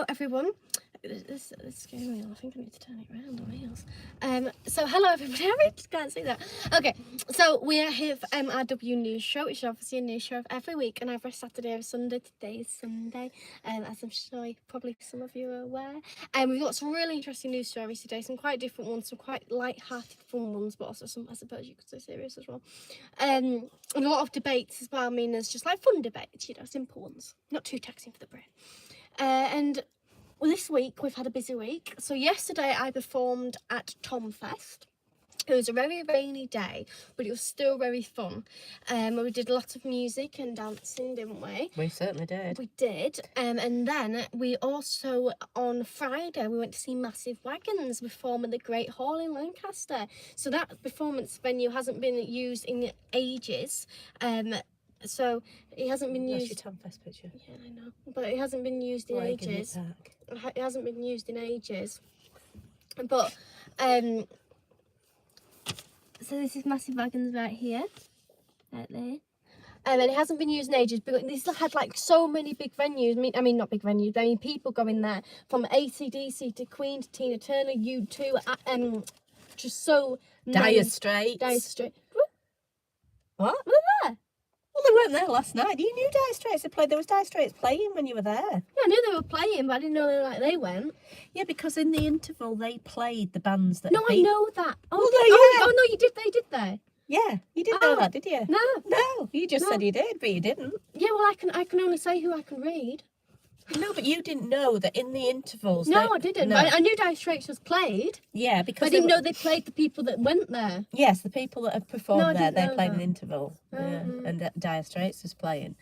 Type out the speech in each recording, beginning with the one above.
hello everyone. This steering wheel, I think I need to turn it around on wheels. So hello everybody, I just can't see that. Okay, so we are here for MRW News Show, which is obviously a news show of every week and every Saturday or Sunday. Today is Sunday, as I'm sure probably some of you are aware. We've got some really interesting news stories today, some quite different ones, some quite light-hearted fun ones, but also some, I suppose you could say, serious as well. And a lot of debates as well. I mean, there's just like fun debates, you know, simple ones, not too taxing for the brain. And well, this week we've had a busy week. So yesterday I performed at Tom Fest. It was a very rainy day, but it was still very fun. We did lots of music and dancing, didn't we? We certainly did. We did. And then we also, on Friday, we went to see Massive Wagons perform at the Great Hall in Lancaster. So that performance venue hasn't been used in ages. So it hasn't been used. That's your Tom Fest picture. Yeah, I know. But it hasn't been used in ages. It hasn't been used in ages. But so this is Massive Wagons right here, right there. And it hasn't been used in ages, but this had like so many big venues. I mean not big venues, but I mean people going there from AC/DC to Queen to Tina Turner, U2, just so Dire Straits. Dire Straits. What? Were they there? Well, they weren't there last night. You knew Dire Straits had played. There was Dire Straits playing when you were there. Yeah, I knew they were playing, but I didn't know they went. Yeah, because in the interval they played the bands that. No, I know that. Oh, well, no, yeah. Oh no, you did. They did there. Yeah, you didn't know that, did you? No, you just said you did, but you didn't. Yeah, well, I can only say who I can read. No, but you didn't know that in the intervals. No, I didn't. No. I knew Dire Straits was played. Yeah, because I didn't know they played the people that went there. Yes, the people that have performed there, they played that. an interval. Yeah, and Dire Straits was playing.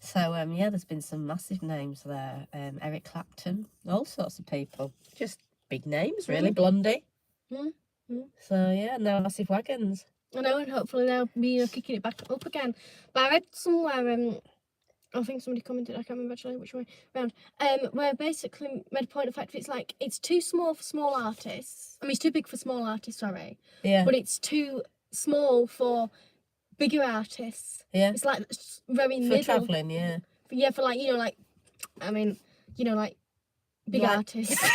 So yeah, there's been some massive names there. Eric Clapton, all sorts of people, just big names, really. Blondie. So yeah, now Massive Wagons. I know, and hopefully they'll be kicking it back up again. But I read somewhere, I think somebody commented, I can't remember actually which way round, where basically made a point of fact it's like, it's too small for small artists. I mean, it's too big for small artists, sorry. Yeah. But it's too small for bigger artists. Yeah. It's like very for middle. travelling, yeah. For like, like, I mean, like big artists.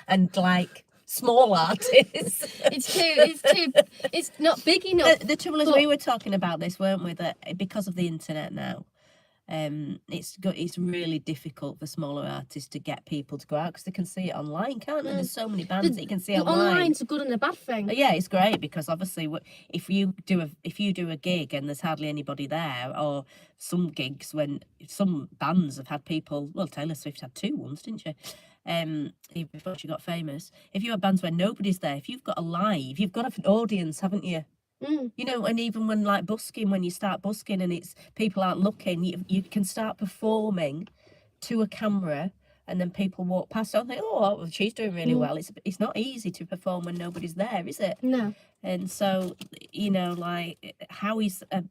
And like small artists. It's not big enough. The trouble is, we were talking about this, weren't we, that because of the internet now, it's really difficult for smaller artists to get people to go out because they can see it online, can't they? There's so many bands that you can see online. Online's a good and a bad thing. Yeah, it's great because obviously if you do a gig and there's hardly anybody there, or some gigs when some bands have had people. Well, Taylor Swift had 2 ones, didn't she? Even before she got famous. If you have bands where nobody's there, if you've got a live, you've got an audience, haven't you? You know, and even when like busking, when you start busking and it's people aren't looking, you can start performing to a camera, and then people walk past and think, oh, she's doing really well. It's not easy to perform when nobody's there, is it? No. And so, like, how is an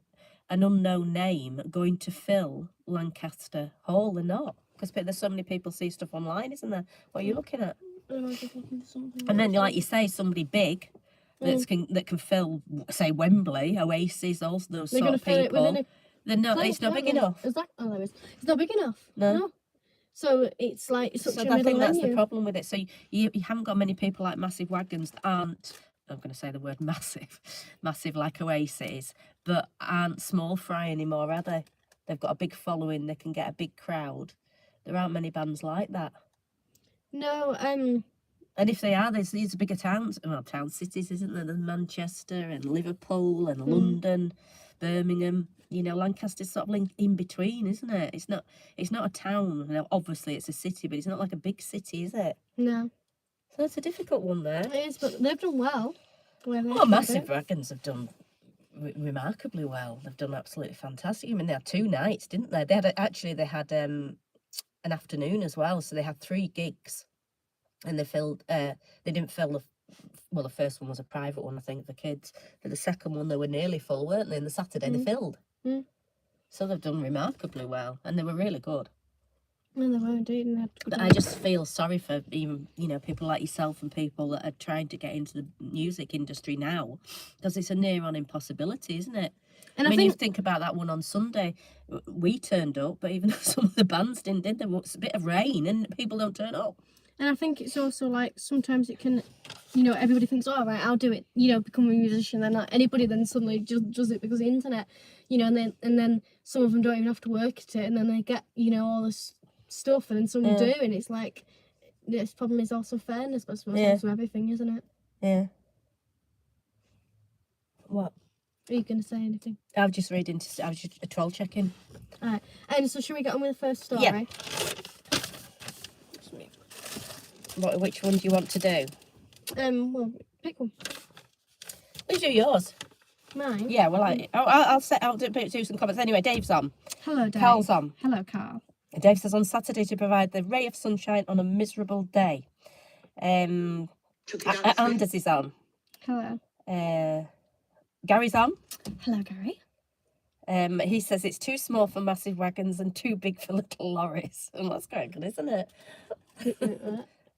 unknown name going to fill Lancaster Hall? They're not, because there's so many people see stuff online, isn't there? What are you looking at? And then, like you say, somebody big that can fill, say, Wembley, Oasis, all those sort of people. It's not big enough. Is that? Oh, there is. It's not big enough. No. So it's like such a middle I think that's venue. the problem with it. So you haven't got many people like Massive Wagons that aren't, I'm going to say the word massive like Oasis, but aren't small fry anymore, are they? They've got a big following. They can get a big crowd. There aren't many bands like that. No. And if they are, these are bigger towns, town cities, isn't there? There's Manchester and Liverpool and London, Birmingham. Lancaster's sort of in between, isn't it? It's not a town. Now, obviously, it's a city, but it's not like a big city, is it? No. So it's a difficult one there. It is, but they've done well. Massive Wagons have done remarkably well. They've done absolutely fantastic. I mean, they had 2 nights, didn't they? They had an afternoon as well, so they had 3 gigs. And they didn't fill the first one was a private one, I think, for kids. But the second one, they were nearly full, weren't they? And the Saturday, they filled. So they've done remarkably well. And they were really good. No, they were indeed. But I just feel sorry for even, people like yourself and people that are trying to get into the music industry now. Because it's a near on impossibility, isn't it? And I mean, you think about that one on Sunday. We turned up, but even some of the bands didn't, did there? Was a bit of rain and people don't turn up. And I think it's also like sometimes it can, everybody thinks, oh, right, I'll do it, become a musician. Then anybody then suddenly just does it because of the internet, and then some of them don't even have to work at it, and then they get, all this stuff, and then some do, and it's like, this problem is also fairness, but I suppose also everything, isn't it? Yeah. What? Are you going to say anything? I was just a troll checking. All right. So should we get on with the first story? Yeah. Which one do you want to do? Well, pick one. Let's do yours. Mine? Yeah, well, I'll do some comments. Anyway, Dave's on. Hello, Dave. Carl's on. Hello, Carl. Dave says on Saturday to provide the ray of sunshine on a miserable day. Anders is on. Hello. Gary's on. Hello, Gary. He says it's too small for massive wagons and too big for little lorries. And that's quite good, isn't it?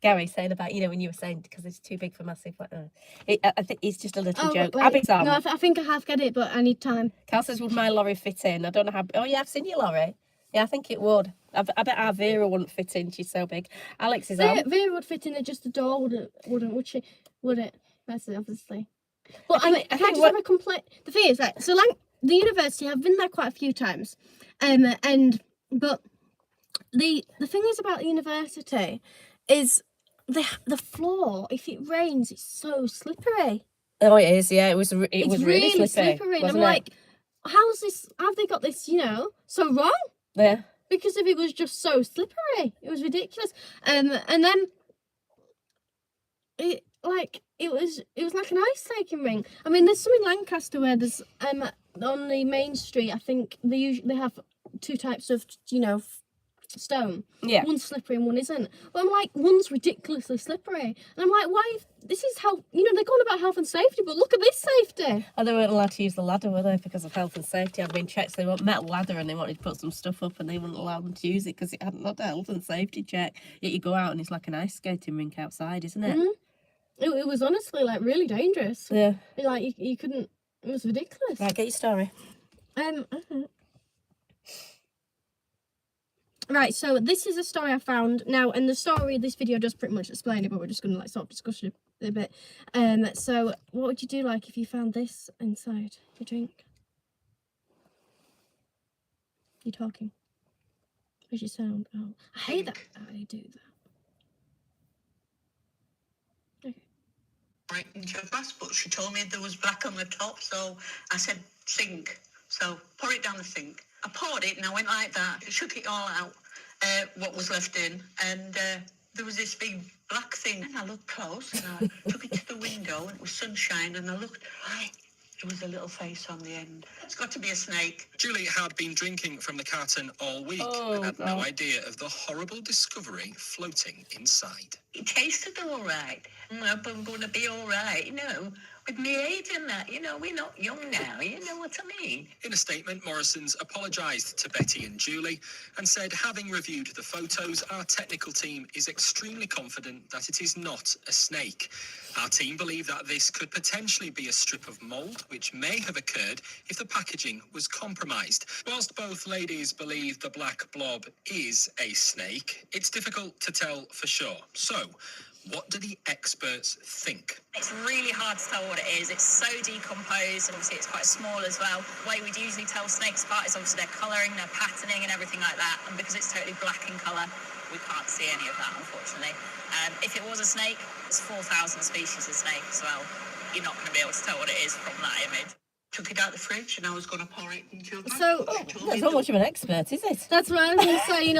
Gary saying about, when you were saying because it's too big for massive wagons. I think it's just a little joke. Wait. Abby's on. No, I think I half get it, but I need time. Carl says, would my lorry fit in? I don't know how... Oh, yeah, I've seen your lorry. Yeah, I think it would. I bet our Vera wouldn't fit in. She's so big. Alex is on. Vera would fit in there, just the door wouldn't, would she? Would it? That's it, obviously. But I think have a complaint? The thing is that, so like, the university, I've been there quite a few times. But the thing is about the university is the floor, if it rains, it's so slippery. Oh, it is, yeah. It was really slippery. And I'm like, how's this, have they got this, so wrong? Yeah. Because if it was just so slippery, it was ridiculous. And then it was like an ice skating ring. I mean, there's some in Lancaster where there's on the main street. I think they have two types of stone. Yeah. One's slippery and one isn't. But I'm like, one's ridiculously slippery, and I'm like, why? This is how they're going about health and safety, but look at this safety. Oh, they weren't allowed to use the ladder, were they? Because of health and safety. I've been checked. So they want metal ladder, and they wanted to put some stuff up, and they wouldn't allow them to use it because it hadn't had a health and safety check. Yet you go out and it's like an ice skating rink outside, isn't it? Mm-hmm. It was honestly like really dangerous. Yeah. Like you couldn't. It was ridiculous. Right, get your story. Right, so this is a story I found now, and the story, this video does pretty much explain it, but we're just gonna sort of discuss it a bit. So what would you do if you found this inside your drink? You talking? Where's your sound? Oh, I hate that. I do that. Okay. Right into a glass, but she told me there was black on the top, so I said sink. So pour it down the sink. I poured it and I went like that. I shook it all out, what was left in, and there was this big black thing. And I looked close and I took it to the window and it was sunshine, and I looked, there was a little face on the end. It's got to be a snake. Julie had been drinking from the carton all week and had no idea of the horrible discovery floating inside. It tasted all right. I'm going to be all right, with me age and that, we're not young now, you know what I mean? In a statement, Morrisons apologised to Betty and Julie and said, having reviewed the photos, our technical team is extremely confident that it is not a snake. Our team believe that this could potentially be a strip of mould, which may have occurred if the packaging was compromised. Whilst both ladies believe the black blob is a snake, it's difficult to tell for sure. So, what do the experts think? It's really hard to tell what it is. It's so decomposed, and obviously it's quite small as well. The way we'd usually tell snakes apart is obviously their colouring, their patterning and everything like that. And because it's totally black in colour, we can't see any of that, unfortunately. If it was a snake, there's 4,000 species of snake as well. You're not going to be able to tell what it is from that image. Took it out the fridge and I was going to pour it into a glass. So That's not much of an expert, is it? that's what I'm going to say. You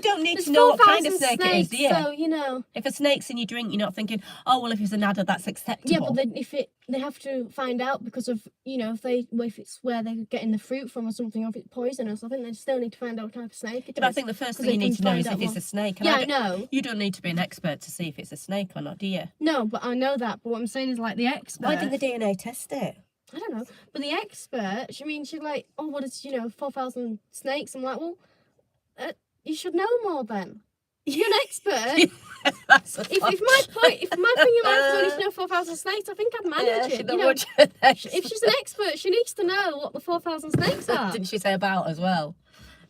don't need to know what kind of snake it is, do you? So If a snake's in your drink, you're not thinking, oh, well, if it's an adder, that's acceptable. yeah, but then they have to find out because of if it's where they're getting the fruit from or something, or if it's poisonous. I think they still need to find out what type of snake it is. But I think the first thing they you need can to know find is out if it's more. a snake. And Yeah, I know. You don't need to be an expert to see if it's a snake or not, do you? No, but I know that. But what I'm saying is the expert. Why did the DNA test it? I don't know. But the expert, she's like, oh, what is 4,000 snakes? I'm like, well, you should know more then. You're an expert. That's a If my thing in life is only to know 4,000 snakes, I think I'd manage it. You know, if she's an expert, she needs to know what the 4,000 snakes are. Didn't she say about as well?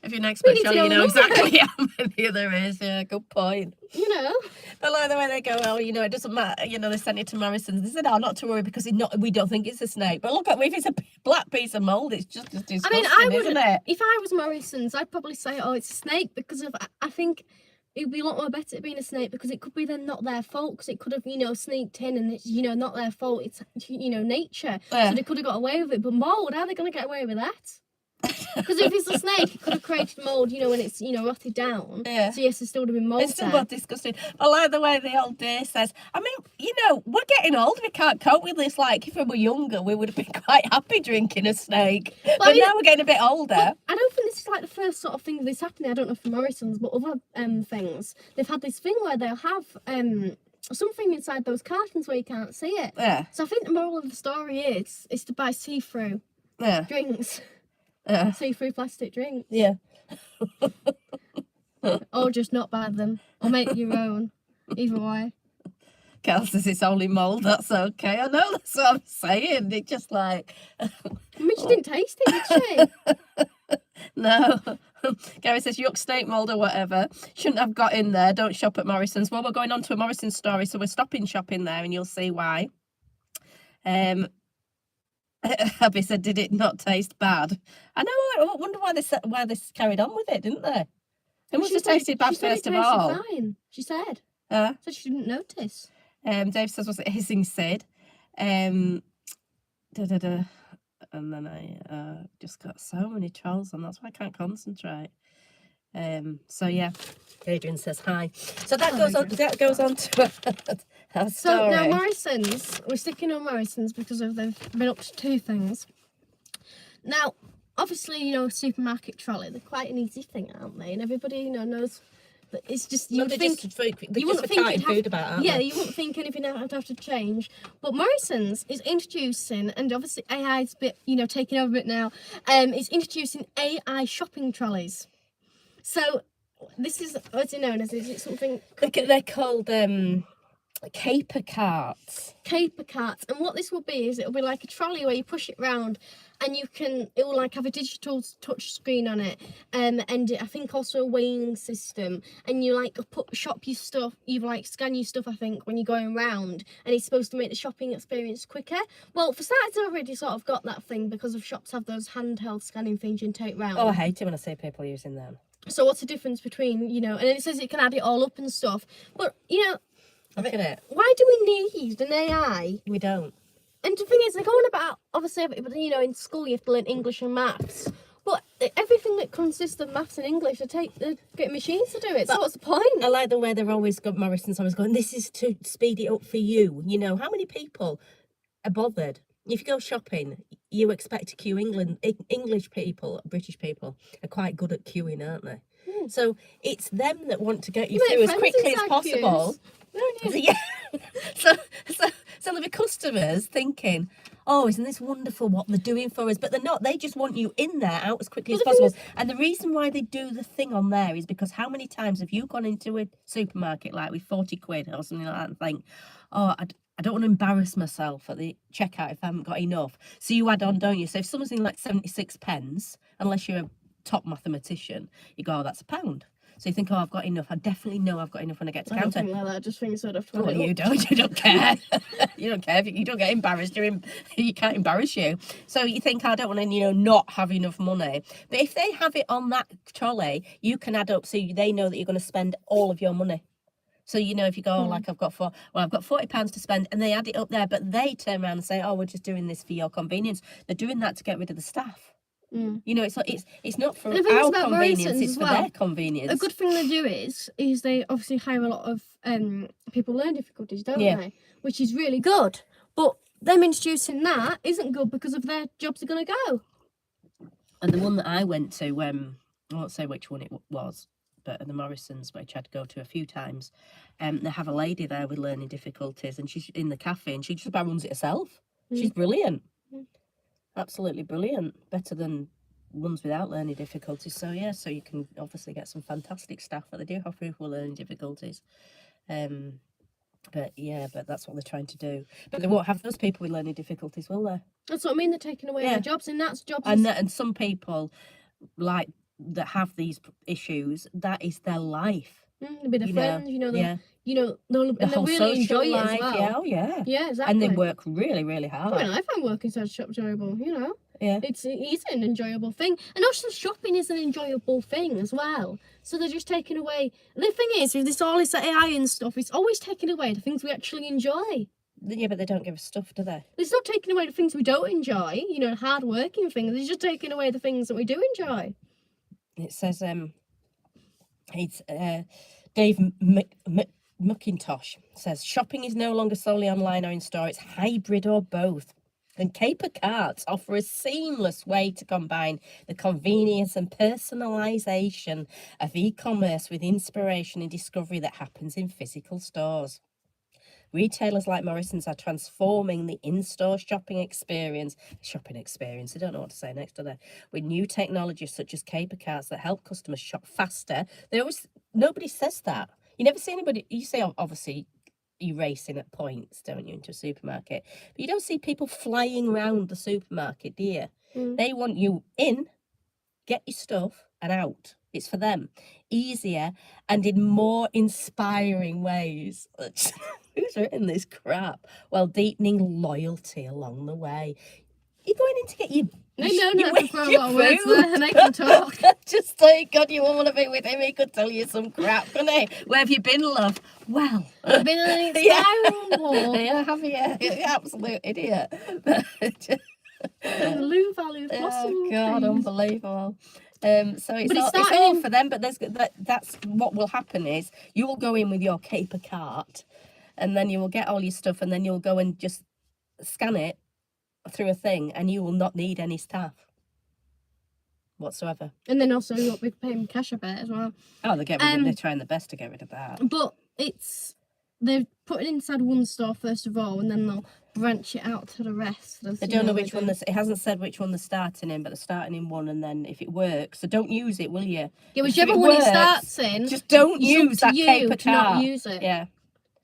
If you're an expert, need to surely you know know the number. exactly how many there is. Yeah, good point. You know. But like the way they go, oh, you know, it doesn't matter. You know, they sent it to Morrisons. They said, oh, not to worry because we don't think it's a snake. But look at if it's a black piece of mould, it's just as disgusting, isn't it? If I was Morrisons, I'd probably say, oh, it's a snake because I think it'd be a lot more better being a snake because it could be then not their fault because it could have, you know, sneaked in and it's, you know, not their fault. It's, you know, nature. Yeah. So they could have got away with it. But mould, how are they going to get away with that? Because if it's a snake, it could have created mould, you know, when it's, you know, rotted down. Yeah. So yes, there still would have been mould It's still there. not disgusting. I like the way the old dear says, I mean, you know, we're getting old. We can't cope with this. Like, if we were younger, we would have been quite happy drinking a snake. But now we're getting a bit older. I don't think this is like the first sort of thing that's happening. I don't know for Morrisons, but other things. They've had this thing where they'll have something inside those cartons where you can't see it. Yeah. So I think the moral of the story is to buy see-through Yeah. drinks. Yeah. See-through plastic drinks. Yeah. Or just not buy them. Or make your own. Either way. Cal says it's only mould, that's okay. I know, that's what I'm saying. It's just like, I mean, she didn't taste it, did she? no. Gary says, yuck, snake mould or whatever. Shouldn't have got in there. Don't shop at Morrisons. Well, we're going on to a Morrison story, so we're stopping shopping there and you'll see why. Abby said, did it not taste bad? I know, I wonder why they carried on with it, didn't they? It must have tasted bad first of all. Fine, she said. Said She didn't notice. Dave says, was it hissing Sid? And then I just got so many trolls on, that's why I can't concentrate. So yeah, Adrian says hi. So that goes on to our story. So now Morrisons, we're sticking on Morrisons because they've been up to two things. Now, obviously, you know, supermarket trolley, they're quite an easy thing, aren't they? And everybody, you know, knows that it's just, you they're think... just food, they're you just wouldn't for think carting it'd have- food about, aren't Yeah, they? you wouldn't think anything would have to change. But Morrisons is introducing, and obviously AI's a bit, you know, taking over it now, it's introducing AI shopping trolleys. So this is, what's it known as? Is it something? They're called caper carts. Caper carts. And what this will be is it'll be like a trolley where you push it round and it will like have a digital touch screen on it. And I think also a weighing system. And you like shop your stuff, you like scan your stuff, I think, when you're going round. And it's supposed to make the shopping experience quicker. Well, for starters, I've already sort of got that thing because of shops have those handheld scanning things you can take round. Oh, I hate it when I see people using them. So what's the difference between, you know, and it says it can add it all up and stuff. But, you know, Look at it. why do we need an AI? We don't. And the thing is, they're going about, obviously, you know, in school you have to learn English and maths. But everything that consists of maths and English, they get machines to do it. So what's the point? I like the way they're always got Morrison's always going, this is to speed it up for you. You know, how many people are bothered? If you go shopping, you expect to queue English people, British people are quite good at queuing, aren't they? Mm. So it's them that want to get you You through make as friends quickly as inside possible. queues. Yeah. So there'll be customers thinking, oh, isn't this wonderful what they're doing for us? But they're not. They just want you in there out as quickly as But the thing possible. And the reason why they do the thing on there is because how many times have you gone into a supermarket like with 40 quid or something like that and think, oh, I don't want to embarrass myself at the checkout if I haven't got enough. So you add on, don't you? So if someone's in like 76 pence, unless you're a top mathematician, you go, oh, that's £1. So you think, oh, I've got enough. I definitely know I've got enough when I get to I don't counter. think like that. I just think sort of. Well, you don't. You don't care. You don't care. You don't get embarrassed. You can't embarrass you. So you think, I don't want to, you know, not have enough money. But if they have it on that trolley, you can add up so they know that you're going to spend all of your money. So, you know, if you go, like, I've got £40 to spend, and they add it up there, but they turn around and say, oh, we're just doing this for your convenience. They're doing that to get rid of the staff. Mm. You know, it's not for And the thing is our about convenience, Morrisons it's as for well, their convenience. A good thing they do is they obviously hire a lot of people with learning difficulties, don't they? Which is really good. But them introducing that isn't good because of their jobs are going to go. And the one that I went to, I won't say which one it was, but at the Morrisons, which I'd go to a few times, they have a lady there with learning difficulties, and she's in the cafe, and she just about runs it herself. She's brilliant. Absolutely brilliant. Better than ones without learning difficulties. So yeah, so you can obviously get some fantastic staff, but they do have people with learning difficulties. But yeah, but that's what they're trying to do. But they won't have those people with learning difficulties, will they? That's what I mean. They're taking away Yeah. their jobs, and that's jobs. And some people like that have these issues. That is their life. A bit of you know, friends, you know, yeah. they'll The and they whole really social enjoy life. it as well. Yeah, oh yeah. Yeah, exactly. And they work really, really hard. I mean, I find working inside a shop enjoyable, you know. Yeah. It's an enjoyable thing. And also shopping is an enjoyable thing as well. So they're just taking away... The thing is, with all this AI and stuff, it's always taking away the things we actually enjoy. Yeah, but they don't give us stuff, do they? It's not taking away the things we don't enjoy, you know, hard-working things. It's just taking away the things that we do enjoy. It says, it's Dave McIntosh says, shopping is no longer solely online or in store, it's hybrid or both. And Caper Carts offer a seamless way to combine the convenience and personalisation of e-commerce with inspiration and discovery that happens in physical stores. Retailers like Morrisons are transforming the in-store shopping experience. I don't know what to say next, do they? With new technologies such as Caper Carts that help customers shop faster. Nobody says that. You never see anybody, you say obviously you're racing at points, don't you, into a supermarket. But you don't see people flying around the supermarket, do you? They want you in, get your stuff, and out. It's for them. Easier and in more inspiring ways. Who's written this crap? While deepening loyalty along the way. You're going in to get your words there, and I can talk. Just thank God you won't want to be with him. He could tell you some crap, couldn't he? Where have you been, love? Well, I've been on an inspiring walk. Yeah, have you? You're an absolute idiot. Lou Value Blossom. Oh God, trees. unbelievable. So it's all for them, but that's what will happen is you will go in with your Caper Cart, and then you will get all your stuff, and then you'll go and just scan it through a thing, and you will not need any staff whatsoever. And then also you won't be paying cash a bit as well. Oh, they're trying their best to get rid of that. But they've put it inside one store first of all, and then they'll branch it out to the rest. They don't know which one. It hasn't said which one they're starting in, but they're starting in one, and then if it works, so don't use it, will you? Yeah, whichever one it starts in, just don't use that Caper to not Cart. use it. Yeah,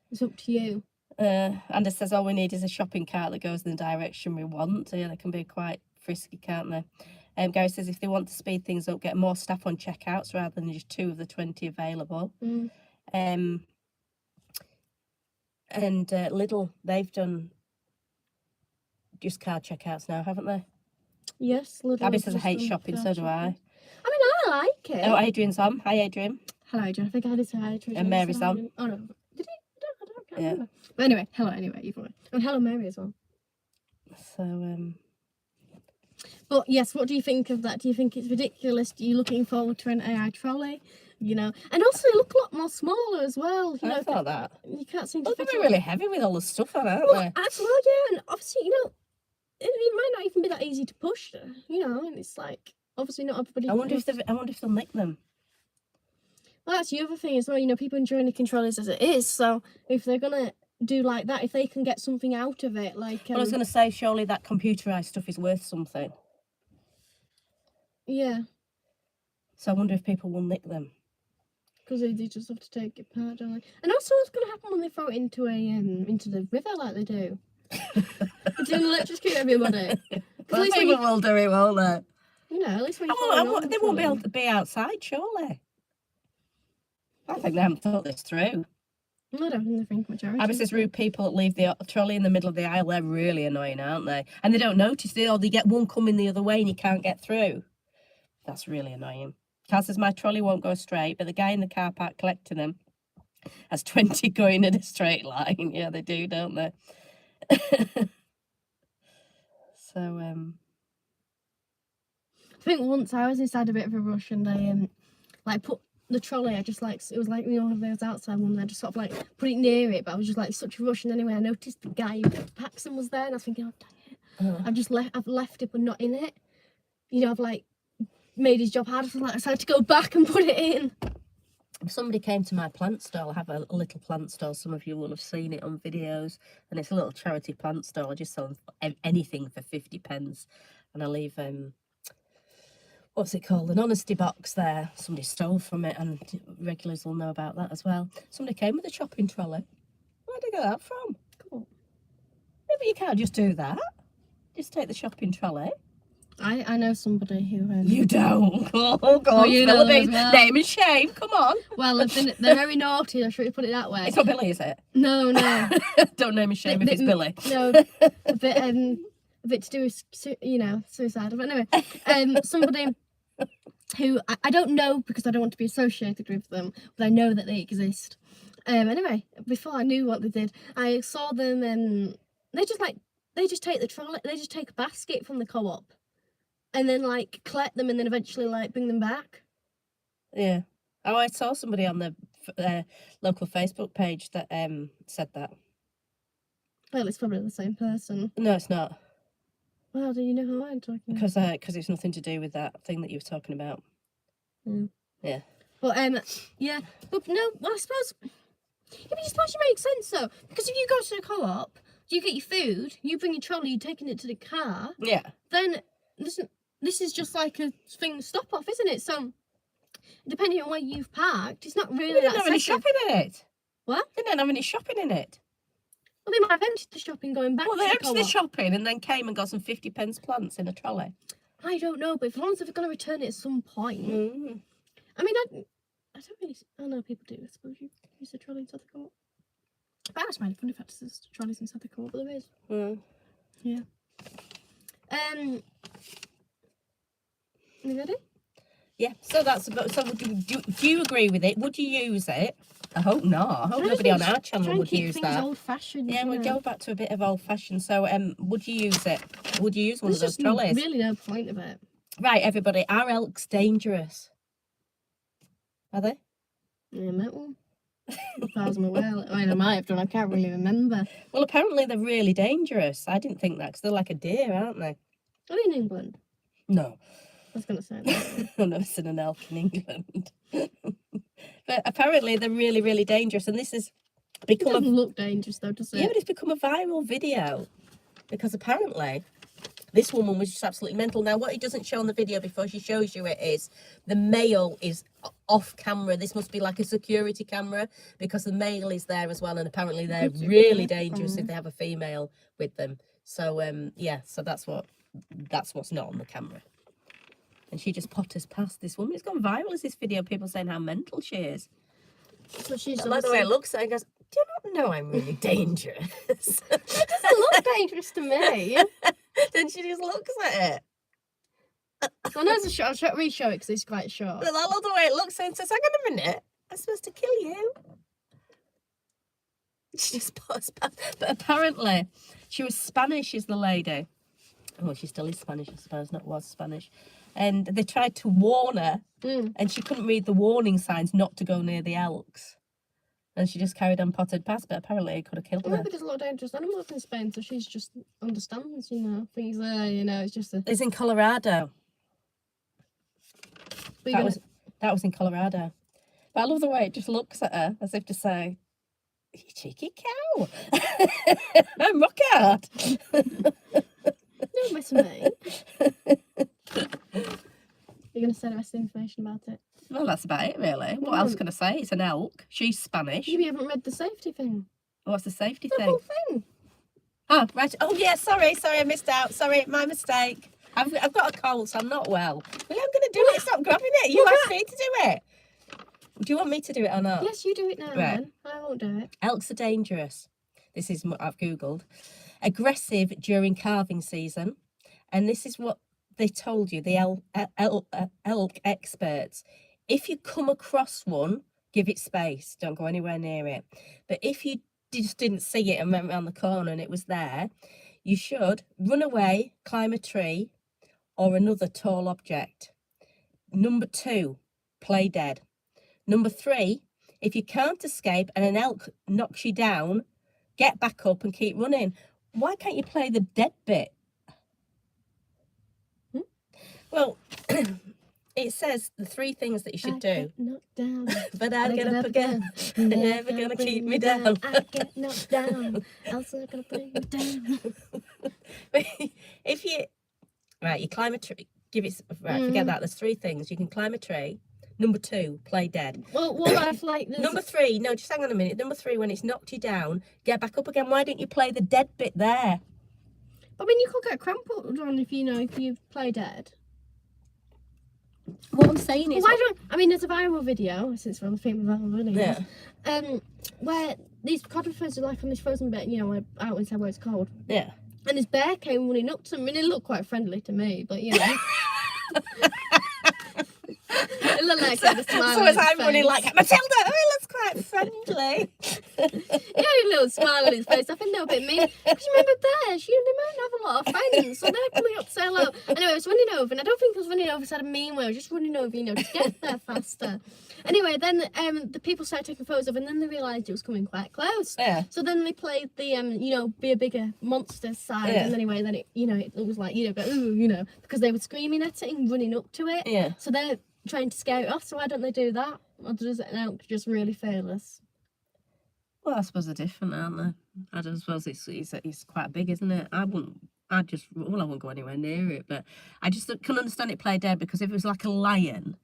it's up to you. And it says all we need is a shopping cart that goes in the direction we want. So yeah, they can be quite frisky, can't they? Gary says if they want to speed things up, get more staff on checkouts rather than just 2 of the 20 available. And Lidl, they've done just card checkouts now, haven't they? Yes, Lidl. Abby says I hate shopping, so do I. I mean, I like it. Oh, Adrian's on. Hi, Adrian. Hello, Adrian. I think I did say hi, Adrian. And Mary's on. Oh no, did he? I can't remember. But anyway, hello. Anyway, either way. And hello, Mary as well. So But yes, what do you think of that? Do you think it's ridiculous? Are you looking forward to an AI trolley? You know, and also they look a lot more smaller as well. You know, I thought that. You can't seem to. Well, they're really heavy with all the stuff on, aren't well, they? as well, yeah, and obviously, you know, it might not even be that easy to push. You know, and it's like obviously not everybody. I wonder if they'll nick them. Well, that's the other thing as well. You know, people enjoying the controllers as it is. So if they're gonna do like that, if they can get something out of it, like. Well, I was going to say, surely that computerised stuff is worth something. Yeah. So I wonder if people will nick them. Because they just have to take it apart, don't they? And also, what's going to happen when they throw it into the river like they do? It's going to electrocute everybody. Well, people will do it, won't they? You know, at least when they won't be able to be outside, surely. I think they haven't thought this through. I don't think they think majority. Abby says rude people that leave the trolley in the middle of the aisle, they're really annoying, aren't they? And they don't notice, they get one coming the other way and you can't get through. That's really annoying. Cal says my trolley won't go straight, but the guy in the car park collecting them has 20 going in a straight line. Yeah, they do, don't they? So, I think once I was inside a bit of a rush and I put the trolley, it was like, you know, those outside one, I just sort of like put it near it, but I was just like such a rush, and anyway I noticed the guy who Paxton was there, and I was thinking, oh dang it, I've left it but not in it. You know, I've like made his job harder, so I had to go back and put it in. Somebody came to my plant stall. I have a little plant stall. Some of you will have seen it on videos, and it's a little charity plant stall. I just sell anything for 50 pence, and I leave what's it called? An honesty box there. Somebody stole from it, and regulars will know about that as well. Somebody came with a shopping trolley. Where'd they get that from? Cool. No, but you can't just do that. Just take the shopping trolley. I know somebody who. You don't. Oh, God. you know as well. Name and shame. Come on. Well, they're very naughty. I should put it that way. It's not Billy, is it? No. Don't name and shame if it's Billy. No, a bit to do with suicide. But anyway, somebody who I don't know because I don't want to be associated with them, but I know that they exist. Anyway, before I knew what they did, I saw them. They just take the trolley. They just take a basket from the co-op, and then like collect them, and then eventually like bring them back. Yeah. Oh, I saw somebody on the local Facebook page that said that. Well, it's probably the same person. No, it's not. Well, do you know who I'm talking about? Because it's nothing to do with that thing that you were talking about. Yeah. But yeah. But no, well, I suppose. Yeah, but I suppose it makes sense though, because if you go to the co-op, you get your food, you bring your trolley, you're taking it to the car. Yeah. Then this is just like a thing stop off, isn't it? So depending on where you've parked, it's not really They that didn't have any excessive. shopping in it. What? They didn't have any shopping in it. Well, they might have emptied the shopping going back Well, to they the emptied the co-op. shopping and then came and got some 50p plants in a trolley. I don't know, but as long as they're going to return it at some point. Mm. I mean, I don't really. I know people do. I suppose you use the trolley inside the co-op. But that's really funny if there's trolleys inside the co-op, but there is. Mm. Yeah. You ready? Yeah, so that's about. So, do you agree with it? Would you use it? I hope not. I hope Trying to nobody on keep- our trying channel to would keep use things that. old-fashioned. Yeah, you we'll know. go back to a bit of old fashioned. So, would you use it? Would you use one There's of those just trolleys? really no point of it. Right, everybody. Are elks dangerous? Are they? Yeah, met one. As far as I'm aware. I mean, I might have done. I can't really remember. Well, apparently they're really dangerous. I didn't think that because they're like a deer, aren't they? Are they in England? No, I was going to say that. I've never seen an elk in England. But apparently they're really, really dangerous, and this has It become doesn't a look dangerous though, does it? yeah, but it's become a viral video because apparently this woman was just absolutely mental. Now, what it doesn't show on the video before she shows you it is the male is off camera. This must be like a security camera because the male is there as well, and apparently they're Good really security dangerous if camera. they have a female with them. So yeah, so that's what's not on the camera. And she just potters past this woman. It's gone viral as this video. People saying how mental she is. So she's I like the way it looks at her and goes, do you not know I'm really dangerous? It doesn't look dangerous to me. Then she just looks at it. I know it's a short. I'll re-show it because it's quite short. But I love the way it looks and says, hang on a minute, I'm supposed to kill you. She just potters past. But apparently she was Spanish, is the lady. Oh, she still is Spanish, I suppose, not was Spanish. And they tried to warn her, and she couldn't read the warning signs not to go near the elks. And she just carried on potted past, but apparently it could have killed Well, her. maybe there's a lot of dangerous animals in Spain, so she's just understands, things there, it's just a... It's in Colorado. But you're That was in Colorado. But I love the way it just looks at her as if to say, you cheeky cow. I'm rock hard. Don't mess with me. You're going to say the rest of the information about it? Well, that's about it, really. What else can I say? It's an elk. She's Spanish. You haven't read the safety thing. What's the safety The thing? whole thing. Oh, right. Oh, yeah, sorry, I missed out. Sorry, my mistake. I've got a cold, so I'm not well. Well, I'm going to do it. Stop grabbing it. You asked me to do it. Do you want me to do it or not? Yes, you do it now, Right. then. I won't do it. Elks are dangerous. This is what I've Googled. Aggressive during calving season. And this is what they told you, the elk experts. If you come across one, give it space. Don't go anywhere near it. But if you just didn't see it and went around the corner and it was there, you should run away, climb a tree or another tall object. Number 2, play dead. Number 3, if you can't escape and an elk knocks you down, get back up and keep running. Why can't you play the dead bit? Well, it says the 3 things that you should do. Get knocked down. But I'll get up again. They're never going to keep me down. I get knocked down. Else I'm going to bring you down. If you... Right, you climb a tree. give it. Right, forget that. There's 3 things. You can climb a tree. Number 2, play dead. Well, what if like there's... Number 3, no, just hang on a minute. Number 3, when it's knocked you down, get back up again. Why don't you play the dead bit there? I mean, you could get cramp on if you play dead. What I'm saying is, Why don't I mean? There's a viral video, since we're on the theme of viral videos, where these photographers are like on this frozen bit, you know, like, out inside where it's cold. Yeah. And this bear came running up to him, and it looked quite friendly to me, but you know. It looked like a smile. So as I'm running like Matilda, oh, it looks quite friendly. He had a little smile on his face. I think they were a bit mean. Because remember bears, you know, they might have a lot of friends, so they're coming up to say hello. Anyway, I was running over, and I don't think I was running over so I had a mean way. I was just running over, you know, to get there faster. Anyway, then the people started taking photos of it, and then they realised it was coming quite close. Yeah. So then they played the, you know, be a bigger monster side. Yeah. And anyway, then it, you know, it was like, you know, go, ooh, you know, because they were screaming at it and running up to it. Yeah. So they're trying to scare it off. So why don't they do that? Or does an elk just really fearless? Well, I suppose they're different, aren't they? I don't suppose it's quite big, isn't it? I wouldn't go anywhere near it, but I just couldn't understand it play dead, because if it was like a lion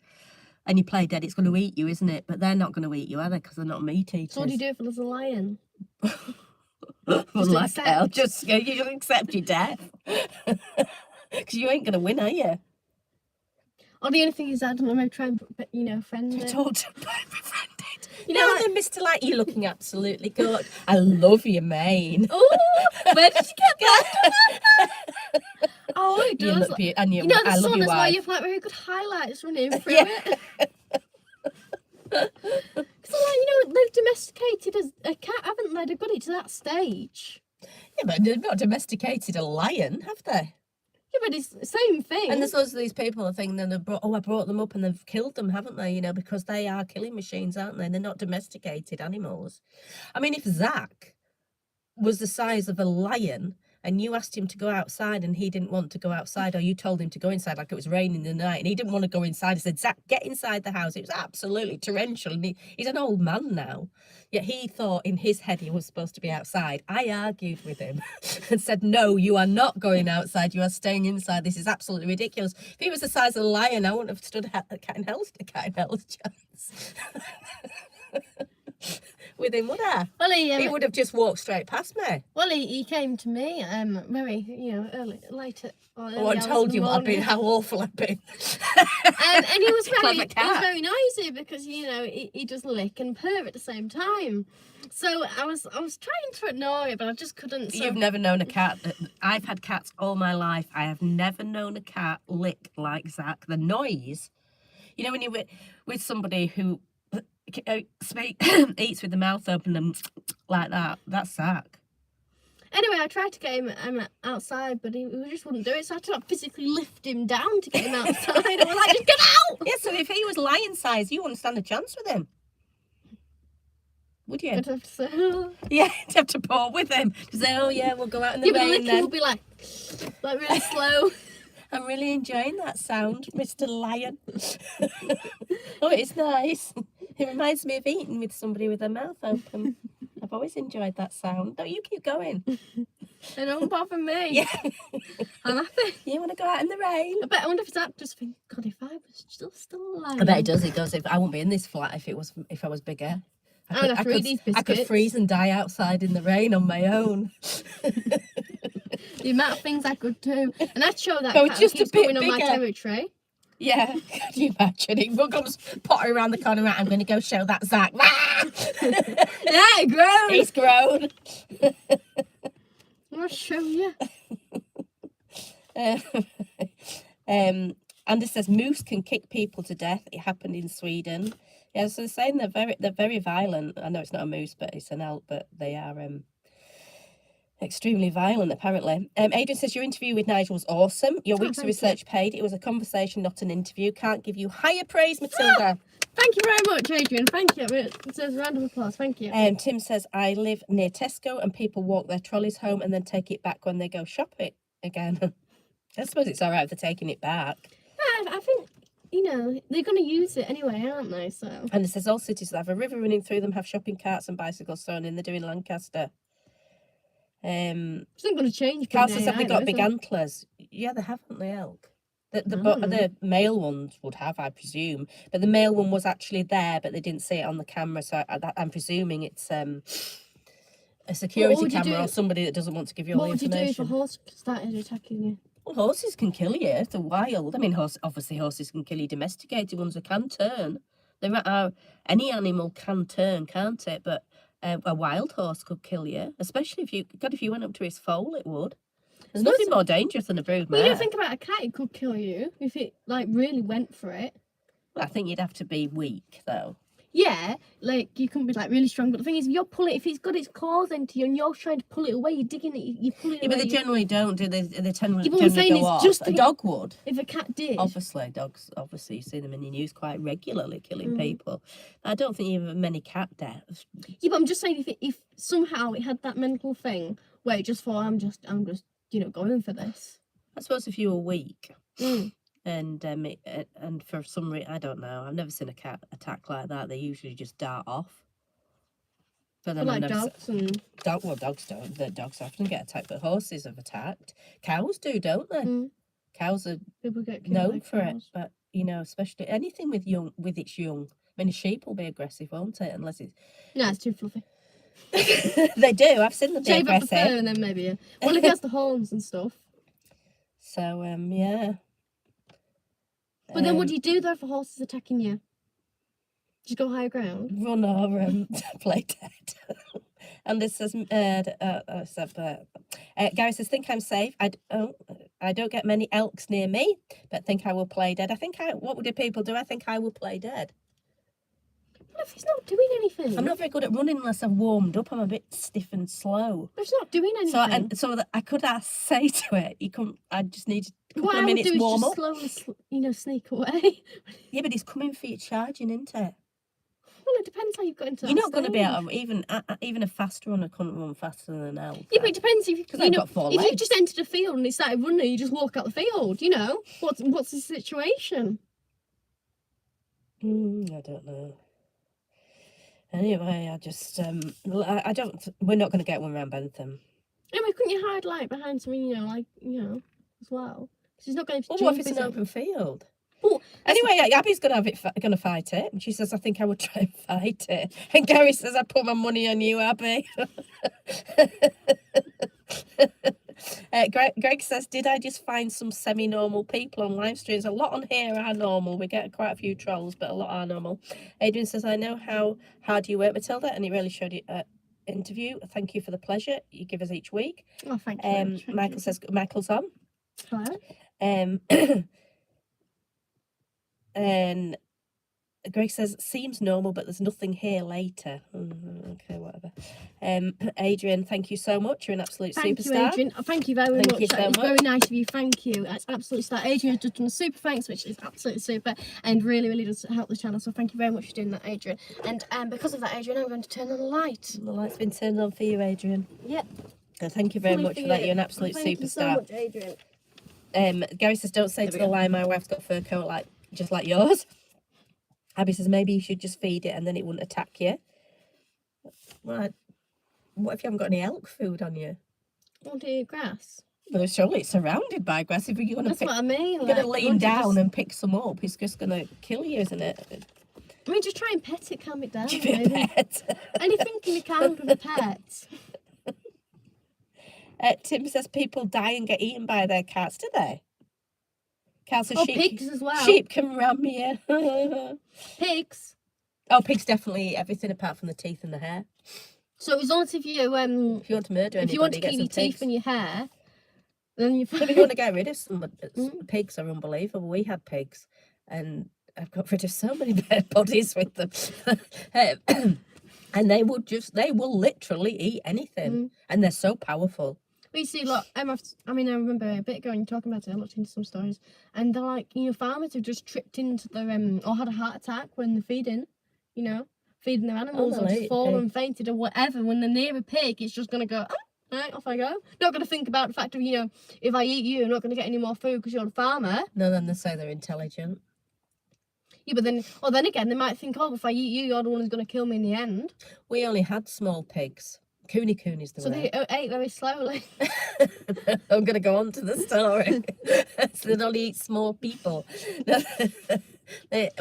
and you play dead, it's going to eat you, isn't it? But they're not going to eat you, are they? Because they're not meat eaters. So what do you do if there's a lion? Well, like accept. hell, just you accept your death. Because you ain't going to win, are you? Or the only thing is, I don't know, try and, you know, friend it. Talk to befriended. You You know, know, like- then Mr. Like, you're looking absolutely good. I love your mane. Oh, where did you get that? Oh, it You does. look beautiful, and You know, the I love sun your as well, wife. you've like very good highlights running through Yeah. it. Because, like, you know, they've domesticated a cat, haven't they? They've got it to that stage. Yeah, but they've not domesticated a lion, have they? Yeah, but it's the same thing. And there's loads of these people I think that have brought, I brought them up and they've killed them, haven't they? You know, because they are killing machines, aren't they? They're not domesticated animals. I mean, if Zach was the size of a lion and you asked him to go outside and he didn't want to go outside, or you told him to go inside, like it was raining in the night and he didn't want to go inside, I said, Zach, get inside the house. It was absolutely torrential, and he's an old man now. Yet he thought in his head he was supposed to be outside. I argued with him and said, no, you are not going outside. You are staying inside. This is absolutely ridiculous. If he was the size of a lion, I wouldn't have stood a cat in hell's chance. With him, would I? Well, He would have just walked straight past me. well, he came to me very, you know, later. Oh, I told you what I've been, how awful I've been. And he was Clever he was cat. very noisy because, you know, he does lick and purr at the same time. So I was trying to ignore it, but I just couldn't. So You've never known a cat. I've had cats all my life. I have never known a cat lick like Zach. The noise, you know, when you're with somebody who eats with the mouth open and like that, that's Zach. Anyway, I tried to get him outside, but he just wouldn't do it. So I had to like, physically lift him down to get him outside. I was like, just get out! Yeah, so if he was lion size, you wouldn't stand a chance with him. Would you? I'd have to say, oh. Yeah, you'd have to paw with him. To say, oh yeah, we'll go out in the Yeah, but the rain licking then. would be like really slow. I'm really enjoying that sound, Mr. Lion. Oh, it's nice. It reminds me of eating with somebody with their mouth open. I've always enjoyed that sound. No, you keep going. They don't bother me. Yeah. I'm happy. You want to go out in the rain? I wonder if Zach just think, God, if I was still alive. I bet he does. He goes, if I wouldn't be in this flat if I was bigger. I would have to eat these I could biscuits. freeze and die outside in the rain on my own. The amount of things I could do. And I'd show that But cat just a keeps bit going on my bigger. territory. Yeah, can you imagine? He comes pottering around the corner, right, I'm going to go show that Zach. Yeah, grown. He's grown. I'll show you. Anders says moose can kick people to death. It happened in Sweden. Yeah, so they're saying they're very violent. I know it's not a moose, but it's an elk. But they are extremely violent, apparently. Adrian says your interview with Nigel was awesome. Your week's thank research paid. It was a conversation, not an interview. Can't give you higher praise, Matilda. Thank you very much, Adrian. Thank you. It says round of applause. Thank you. Tim says I live near Tesco and people walk their trolleys home and then take it back when they go shopping again. I suppose it's all right if they're taking it back. Yeah, I think, you know, they're going to use it anyway, aren't they? So. And it says all cities that have a river running through them have shopping carts and bicycles thrown in. They're doing Lancaster. It's not going to change. Carl says, have they got either, big is it? antlers? Yeah, they haven't, the elk. The male ones would have, I presume, but the male one was actually there, but they didn't see it on the camera. So I'm presuming it's a security would you camera do- or somebody that doesn't want to give you all What the would you do if a information. horse started attacking you? Well, horses can kill you. They're wild. I mean, obviously horses can kill you. Domesticated ones can turn. Any animal can turn, can't it? But a wild horse could kill you, especially if you went up to his foal, it would. There's nothing more dangerous than a brood Well, you mare. don't think about a cat; it could kill you if it like really went for it. I think you'd have to be weak, though. Yeah, like you couldn't be like really strong. But the thing is, if it's got its claws into you and you're trying to pull it away, you're digging it, you pull it Yeah, away. but they generally don't, do they? They generally but I'm saying go it's off. just A dog would. if a cat did. Obviously, dogs, you see them in the news quite regularly killing people. I don't think you have many cat deaths. Yeah, but I'm just saying if somehow it had that mental thing where it just thought I'm just going for this. I suppose if you were weak Mm. and for some reason, I don't know, I've never seen a cat attack like that. They usually just dart off. But then But like dogs and dogs don't. The dogs often get attacked, but horses have attacked. Cows do, don't they? Mm. Cows are people get killed known by for it, cows. but especially anything with its young. I mean, a sheep will be aggressive, won't it? Unless it's No, it's too fluffy. they do. I've seen them be Shave off the fur aggressive. and then maybe. Yeah. Well, if it has the horns and stuff. So yeah. But then what do you do though if a horse is attacking you? Just go higher ground. Run or play dead. And this says, Gary says, think I'm safe. I don't get many elks near me, but think I will play dead. What do people do? I think I will play dead. But if it's not doing anything. I'm not very good at running unless I've warmed up. I'm a bit stiff and slow. But it's not doing anything. So that I could say to it, I just need a couple what of I would minutes do is warm just up. slowly, sneak away. Yeah, but it's coming for you charging, isn't it? Well, it depends how you've got into that You're not going to be stage. able even a fast runner couldn't run faster than an elk. Yeah, but it depends if I've got four if you legs. just entered a field and it started running, you just walk out the field. What's the situation? I don't know. Anyway, I just I don't. We're not going to get one around Bentham. Anyway, couldn't you hide like behind something, as well? Because he's not going to. Well, what if it's an open field? Well, Anyway, Abby's going to fight it. And she says, I think I would try and fight it. And Gary says, I put my money on you, Abby. Greg says, did I just find some semi-normal people on live streams? A lot on here are normal. We get quite a few trolls, but a lot are normal. Adrian says, I know how hard you work, Matilda, and it really showed you interview. Thank you for the pleasure you give us each week. Oh, thank you. very much, thank Michael you. says, Michael's on. Hello. And Greg says, seems normal, but there's nothing here later. Okay, whatever. Adrian, thank you so much. You're an absolute Thank you, superstar. Adrian. Thank you very Thank much. you so That is much. very nice of you. Thank you. That's absolutely star. Adrian has just done a super thanks, which is absolutely super and really, really does help the channel. So thank you very much for doing that, Adrian. And because of that, Adrian, I'm going to turn on the light. The light's been turned on for you, Adrian. Yep. Thank you very Fully much for that. You're an absolute Thank you so superstar. much, Adrian. Gary says, don't say There to we the go. lie, my wife's got a fur coat just like yours. Abby says, maybe you should just feed it and then it wouldn't attack you. Well, what if you haven't got any elk food on you? Want to eat grass? Well, surely it's surrounded by grass. If you're going That's what I mean. to like, lean down and pick some up, it's just going to kill you, isn't it? I mean, just try and pet it, calm it down. Give it a maybe. pet. Anything can be calmed with a pet. Tim says people die and get eaten by their cats, do they? Cats and Oh, sheep. pigs as well. Sheep can ram you. Pigs. Oh, pigs definitely eat everything apart from the teeth and the hair. So as long as if you If you want to murder anybody, if you want to get keep some your teeth pigs. and your hair, then you. If you want to get rid of some Mm. pigs are unbelievable. We had pigs, and I've got rid of so many dead bodies with them. And they will literally eat anything, Mm. and they're so powerful. We see, look, I remember a bit ago when you were talking about it, I looked into some stories, and they're like, farmers have just tripped into their, or had a heart attack when they're feeding, feeding their animals, or just right, fallen, fainted, or whatever. When they're near a pig, it's just going to go, oh, right, off I go. Not going to think about the fact of, if I eat you, I'm not going to get any more food because you're the farmer. No, then they say they're intelligent. Yeah, but then again, they might think, oh, if I eat you, you're the one who's going to kill me in the end. We only had small pigs coonies So they ate very slowly. I'm going to go on to the story. So they only eat small people.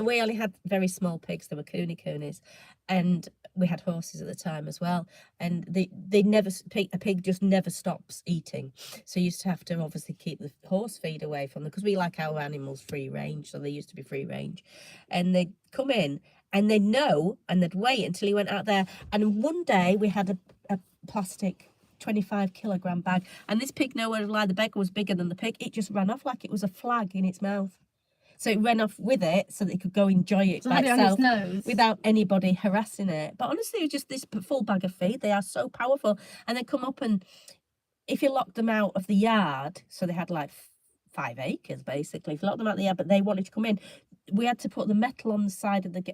We only had very small pigs. They were coonies. And we had horses at the time as well. And they never, a pig just never stops eating. So you used to have to obviously keep the horse feed away from them, because we like our animals free range. So they used to be free range. And they'd come in and they'd know, and they'd wait until he went out there. And one day we had a plastic 25-kilogram bag, and this pig nowhere to lie. The bag was bigger than the pig. It just ran off like it was a flag in its mouth. So it ran off with it so that it could go enjoy it So by had it on itself its nose. without anybody harassing it. But honestly, it was just this full bag of feed. They are so powerful. And they come up, and if you locked them out of the yard, so they had like 5 acres basically. If you locked them out of the yard, but they wanted to come in, we had to put the metal on the side of the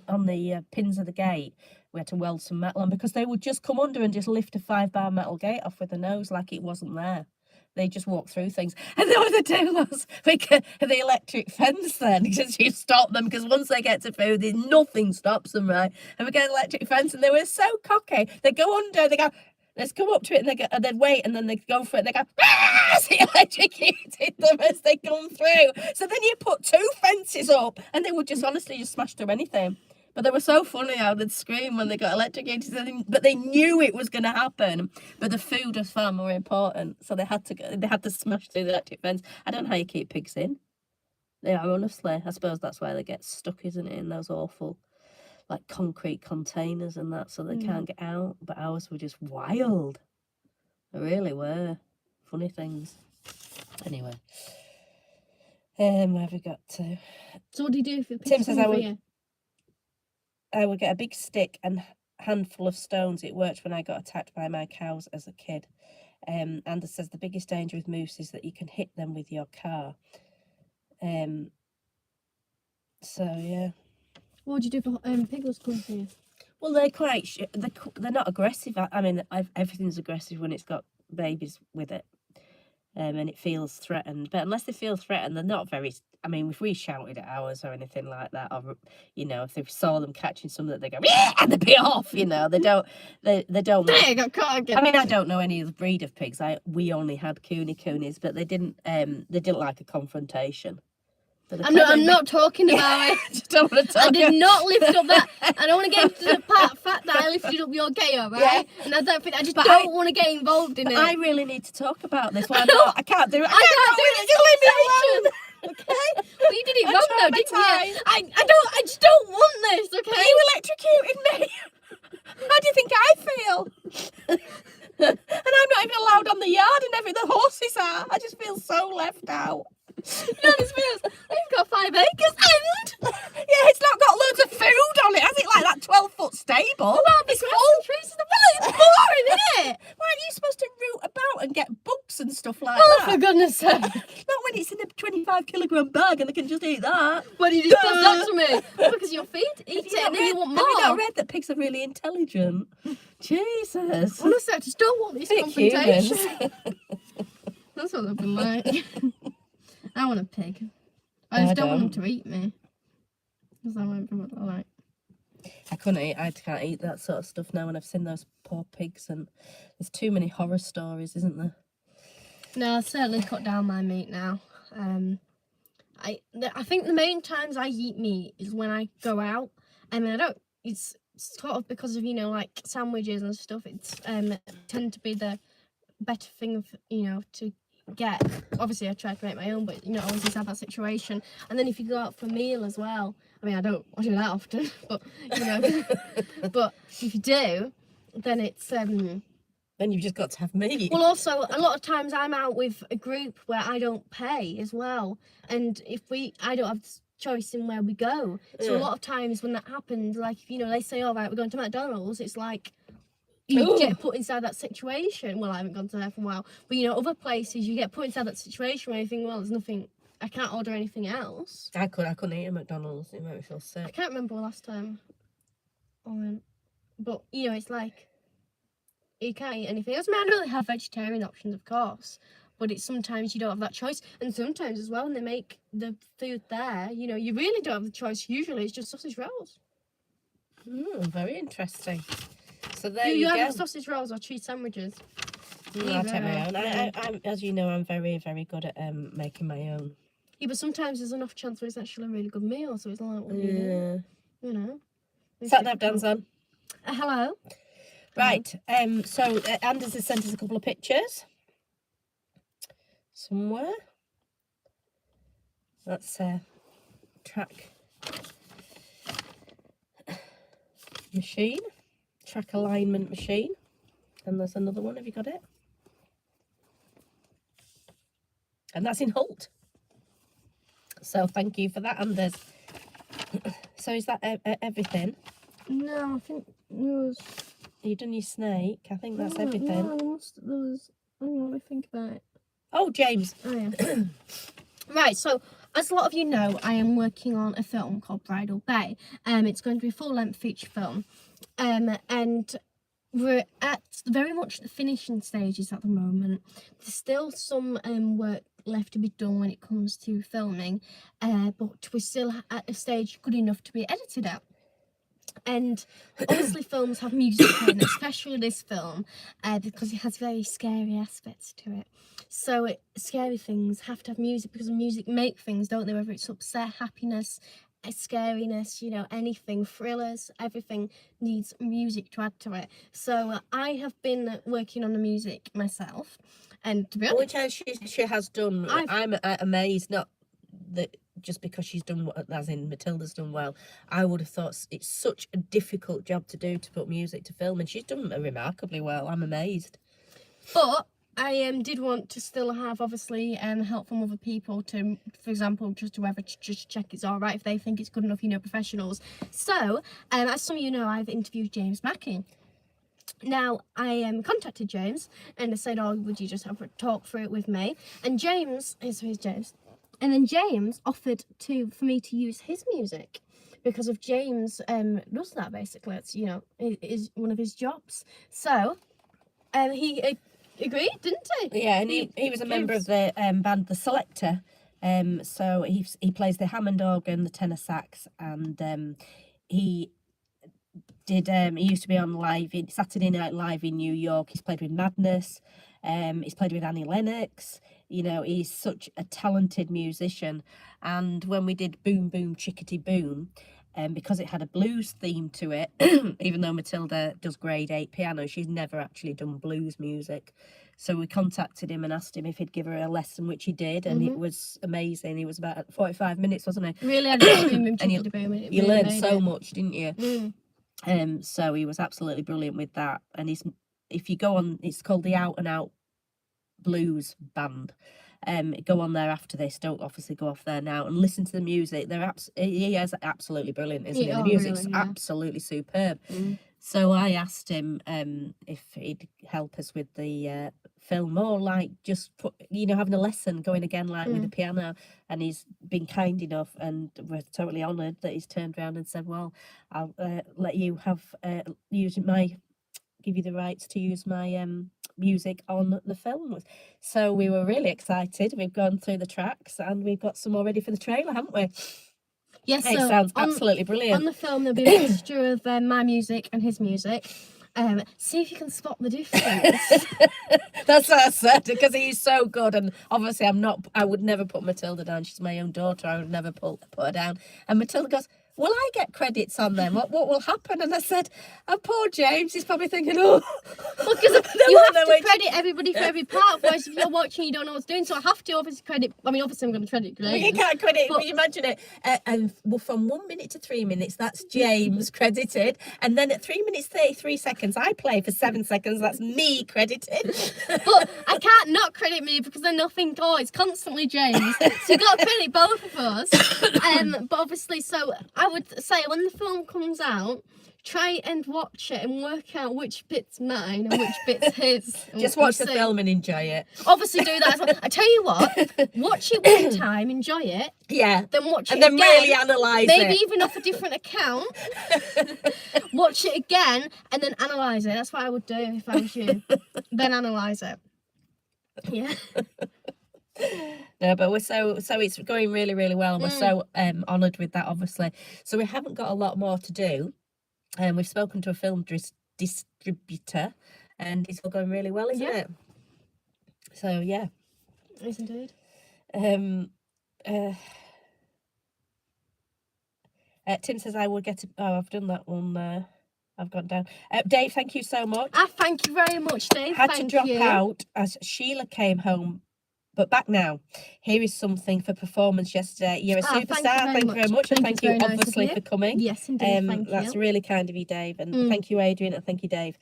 on the pins of the gate. We had to weld some metal on, because they would just come under and just lift a 5-bar metal gate off with the nose like it wasn't there. They just walk through things. And then what they do was we get the electric fence then, because you stop them, because once they get to food, nothing stops them, right? And we get an electric fence, and they were so cocky. They go under, they go, let's come up to it, and they go, and then wait, and then they go for it, and they go, ah! So you electrocuted them as they come through. So then you put 2 fences up, and they would just honestly just smash through anything. But they were so funny how they'd scream when they got electrocuted, but they knew it was going to happen. But the food was far more important, so they had to smash through the electric fence. I don't know how you keep pigs in. They are, honestly. I suppose that's why they get stuck, isn't it, in those awful, like, concrete containers and that, so they can't get out. But ours were just wild. They really were. Funny things. Anyway, where have we got to? So what do you do if your pig's Tim says I would get a big stick and handful of stones. It worked when I got attacked by my cows as a kid. Anders says the biggest danger with moose is that you can hit them with your car. So yeah. What would you do for piglets come for you? Well, they're quite. They're not aggressive. I mean, everything's aggressive when it's got babies with it, and it feels threatened. But unless they feel threatened, they're not very. I mean, if we shouted at ours or anything like that, or if they saw them catching something, they go, yeah, and they'd be off. They don't. They don't. There, got caught again. I mean, I don't know any of the breed of pigs. We only had coonies, but they didn't like a confrontation. I'm not talking about it. Just don't want to talk. I did not lift up that. I don't want to get into the fact that I lifted up your gayer, right? Yeah. And I don't want to get involved in it. I really need to talk about this. Well, I can't do it. I can't do it. Just leave me alone. Okay? Well, you did it wrong though, didn't you? I just don't want this, okay? You electrocuted me. How do you think I feel? And I'm not even allowed on the yard, and the horses are. I just feel so left out. This feels. We've got 5 acres, and yeah, it's not got loads of food on it, has it? Like that 12-foot stable. Well, it's full trees in the village. It's boring, isn't it? Why aren't you supposed to root about and get bugs and stuff like Oh, that? for goodness sake! Not when it's in a 25-kilogram bag and they can just eat that. Why do you just pass that to me? Well, because your feet eat it, and then you want more. Have you not read that pigs are really intelligent? Jesus. Honestly, I just don't want this confrontation. That's what they've been like. I want a pig. I just don't want them to eat me. Because I won't be what I like. I can't eat that sort of stuff now when I've seen those poor pigs, and there's too many horror stories, isn't there? No, I've certainly cut down my meat now. I think the main times I eat meat is when I go out. I mean, it's sort of because of, like sandwiches and stuff. It's tend to be the better thing, to get. Obviously I try to make my own, but I always just have that situation. And then if you go out for a meal as well, I mean, I do that often, but but if you do, then it's then you've just got to have meat. Well, also a lot of times I'm out with a group where I don't pay as well, and I don't have choice in where we go. So a lot of times when that happens, like if they say, all right, we're going to McDonald's, it's like you get put inside that situation. Well, I haven't gone to there for a while, but other places you get put inside that situation where you think, well, there's nothing, I can't order anything else. I couldn't eat at McDonald's. It made me feel sick. I can't remember the last time I went, but it's like you can't eat anything else. I mean, I really have vegetarian options, of course, but it's sometimes you don't have that choice, and sometimes as well when they make the food there, you really don't have the choice. Usually it's just sausage rolls. Very interesting. So there you you go. have sausage rolls or cheese sandwiches. I'll take my own. Yeah. I'm, as you know, I'm very, very good at making my own. Yeah, but sometimes there's enough chance where it's actually a really good meal, so it's like, what do you do? You know. Sat nav Dan's on. Hello. Right. So Anders has sent us a couple of pictures. Somewhere. That's track machine. Track alignment machine. And there's another one. Have you got it? And that's in Holt. So thank you for that, Anders. So is that everything? No, I think there was. You've done your snake. I think that's everything. No, there was. Hang on, let me think about it. Oh, James. Oh, yeah. Right, so as a lot of you know, I am working on a film called Bridal Bay. It's going to be a full-length feature film. And we're at very much the finishing stages at the moment. There's still some work left to be done when it comes to filming, but we're still at a stage good enough to be edited out. And obviously films have music in, especially this film, because it has very scary aspects to it. So scary things have to have music, because music make things, don't they? Whether it's upset, happiness, scariness, you know, anything, thrillers, everything needs music to add to it. So I have been working on the music myself, and to be honest, Which she has done. I'm amazed, not that just because she's done, as in Matilda's done well. I would have thought it's such a difficult job to do, to put music to film, and she's done remarkably well. I'm amazed. But I did want to still have, obviously, help from other people to, for example, just whoever to just check it's all right if they think it's good enough, you know, professionals. So, as some of you know, I've interviewed James Mackie. Now, I contacted James and I said, oh, would you just have a talk through it with me? And James, here's James. And then James offered for me to use his music, because of James does that basically. It's, you know, is one of his jobs. So he agreed, didn't he? Yeah, and he was a member of the band The Selector. So he plays the Hammond organ, the tenor sax, and he did. He used to be on Saturday Night Live in New York. He's played with Madness. He's played with Annie Lennox. You know, he's such a talented musician. And when we did Boom Boom Chickadee Boom, because it had a blues theme to it, even though Matilda does grade 8 piano, she's never actually done blues music. So we contacted him and asked him if he'd give her a lesson, which he did, and it was amazing. He was about 45 minutes, wasn't it? Really, I did Boom Boom Chickadee Boom. You learned so much, didn't you? So he was absolutely brilliant with that. And if you go on, it's called the Out and Out Blues Band. Go on there after this. Don't obviously go off there now, and listen to the music. He is absolutely brilliant, isn't he? The music's absolutely superb. So I asked him if he'd help us with the film, or like just having a lesson, going again like with the piano. And he's been kind enough, and we're totally honoured that he's turned around and said, well, I'll let you have give you the rights to use my music on the film. So we were really excited. We've gone through the tracks and we've got some already for the trailer, haven't we? Yes, it sounds absolutely brilliant. On the film there'll be a mixture of my music and his music. See if you can spot the difference. That's what I said, because he's so good. And obviously I would never put Matilda down. She's my own daughter. I would never put her down. And Matilda goes, will I get credits on them? What will happen? And I said, oh, poor James, he's probably thinking, oh. Well, because you have to credit everybody for every part, whereas if you're watching, you don't know what's doing. So I have to obviously credit, obviously I'm going to credit James. You can't credit, but you imagine it. And from 1 minute to 3 minutes, that's James credited. And then at 3 minutes 33 seconds, I play for 7 seconds, that's me credited. But I can't not credit me, because then they'll think, oh, it's constantly James. So you've got to credit both of us. But obviously, so I would say when the film comes out, try and watch it and work out which bit's mine and which bit's his. Just watch the film and enjoy it. Obviously do that as well. I tell you what, watch it one time, enjoy it. Yeah. Then watch it and then again, really analyse it. Maybe even off a different account. Watch it again and then analyse it. That's what I would do if I was you. Then analyse it. Yeah. No, but we're so it's going really, really well, and we're so honoured with that, obviously. So we haven't got a lot more to do. We've spoken to a film distributor, and it's all going really well, isn't Yeah. it? So yeah. Yes, indeed. Tim says I will get. I've done that one. I've gone down. Dave, thank you so much. Thank you very much, Dave. Had Thank to drop you. out as Sheila came home, but back now. Here is something for performance yesterday. You're a superstar. Thank you very much, and thank you Very nice of obviously you. for coming. Yes, indeed. Thank That's you. really kind of you, Dave, and thank you, Adrian, and thank you, Dave.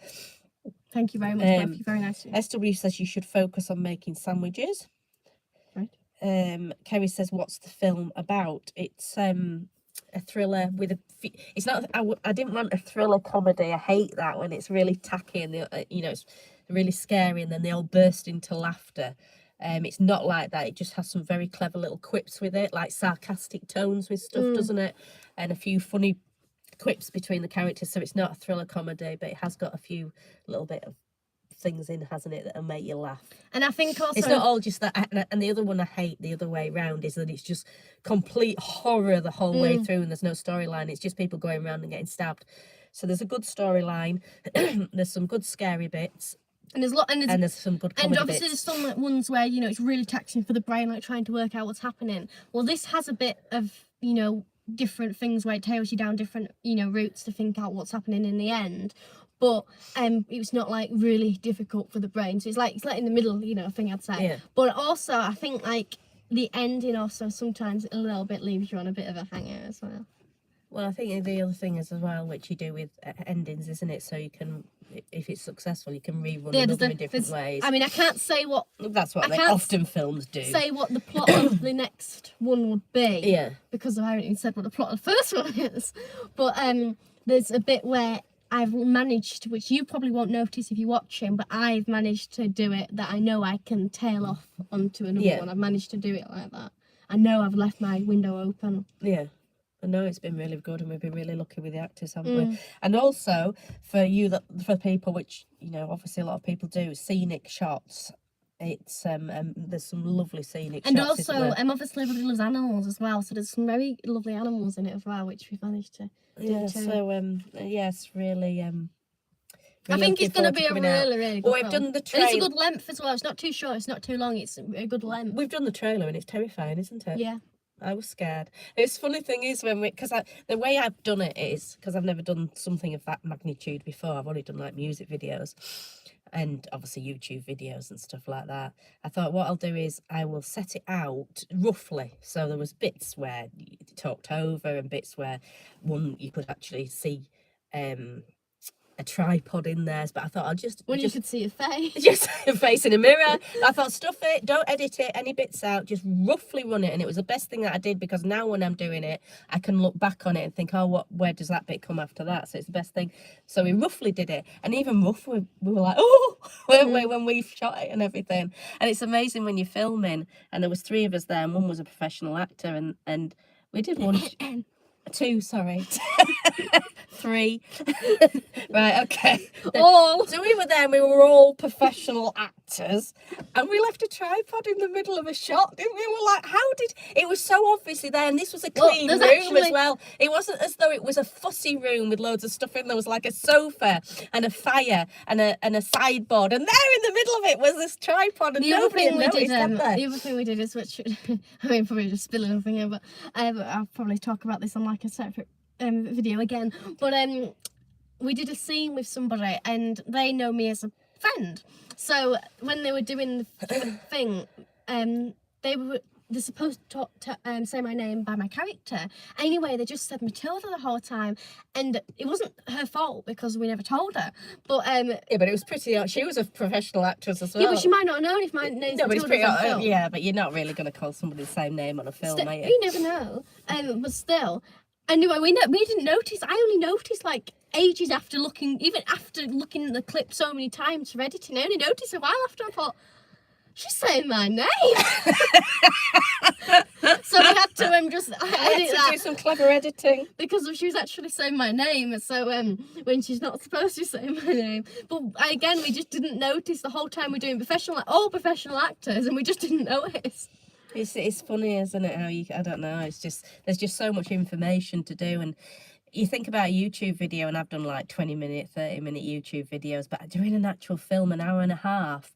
Thank you very much, both of you. Very nice of you. SW says you should focus on making sandwiches. Right. Kerry says, "What's the film about?" It's a thriller with a. It's not. I didn't want a thriller comedy. I hate that when it's really tacky and it's really scary and then they all burst into laughter. It's not like that. It just has some very clever little quips with it, like sarcastic tones with stuff, doesn't it? And a few funny quips between the characters. So it's not a thriller comedy, but it has got a few little bit of things in, hasn't it, that'll make you laugh. And I think also it's not all just that. And the other one I hate the other way around is that it's just complete horror the whole way through, and there's no storyline. It's just people going around and getting stabbed. So there's a good storyline. There's some good scary bits. And there's some good comedy and obviously bits. there's some ones where it's really taxing for the brain, like trying to work out what's happening. Well, this has a bit of different things where it tails you down different routes to think out what's happening in the end. But it's not like really difficult for the brain, so it's like in the middle thing, I'd say. Yeah. But also I think like the ending also sometimes a little bit leaves you on a bit of a hanger as well. Well, I think the other thing is as well, which you do with endings, isn't it? So you can, if it's successful, you can rerun another in different ways. I mean, I can't say what. That's what often films do. Say what the plot of the next one would be. Yeah. Because I haven't even said what the plot of the first one is. But there's a bit where I've managed, which you probably won't notice if you're watching, but I've managed to do it that I know I can tail off onto another one. I've managed to do it like that. I know I've left my window open. Yeah. I know it's been really good, and we've been really lucky with the actors, haven't we? And also for people, which obviously a lot of people do, scenic shots. It's there's some lovely scenic and shots. And also, obviously everybody loves animals as well, so there's some very lovely animals in it as well, which we've managed to do too. So yes, really. I think it's going to be a really good we've film. done the trailer. And it's a good length as well. It's not too short. It's not too long. It's a good length. We've done the trailer and it's terrifying, isn't it? Yeah. I was scared. It's funny thing is because the way I've done it is because I've never done something of that magnitude before. I've only done like music videos and obviously YouTube videos and stuff like that. I thought what I'll do is I will set it out roughly. So there was bits where you talked over and bits where you could actually see a tripod in there, but I thought I'll just you could see your face, just your face in a mirror. I thought stuff it, don't edit it, any bits out, just roughly run it, and it was the best thing that I did because now when I'm doing it, I can look back on it and think, where does that bit come after that? So it's the best thing. So we roughly did it, and even rough, we were like, oh, when we shot it and everything. And it's amazing when you're filming, and there was 3 of us there, and one was a professional actor, and we did one. 2, sorry. 3. Right, okay. So we were there and we were all professional actors and we left a tripod in the middle of a shot, didn't we? We were like, it was so obviously there, and this was a clean room as well. It wasn't as though it was a fussy room with loads of stuff in. There was like a sofa and a fire and a sideboard, and there in the middle of it was this tripod, and nobody had noticed that. The other thing we did is, which I mean, probably just spilling everything here, but I'll probably talk about this on like a separate video again. But we did a scene with somebody, and they know me as a friend. So when they were doing the thing, they're supposed to say my name by my character. Anyway, they just said Matilda the whole time, and it wasn't her fault because we never told her. But yeah, but it was pretty. She was a professional actress as well. Yeah, but she might not have known if my name's no, but Matilda. It's pretty. Yeah, but you're not really going to call somebody the same name on a film, are you? You never know. But still, anyway, we didn't notice. I only noticed like ages after looking, even after looking at the clip so many times for editing. I only noticed a while after. I thought, she's saying my name. So we had to do some clever editing because she was actually saying my name. So when she's not supposed to say my name, but again, we just didn't notice the whole time we're doing all professional actors, and we just didn't notice. It's funny, isn't it? How I don't know. It's just there's just so much information to do, and you think about a YouTube video, and I've done like 20-minute, 30-minute YouTube videos, but doing an actual film, an hour and a half,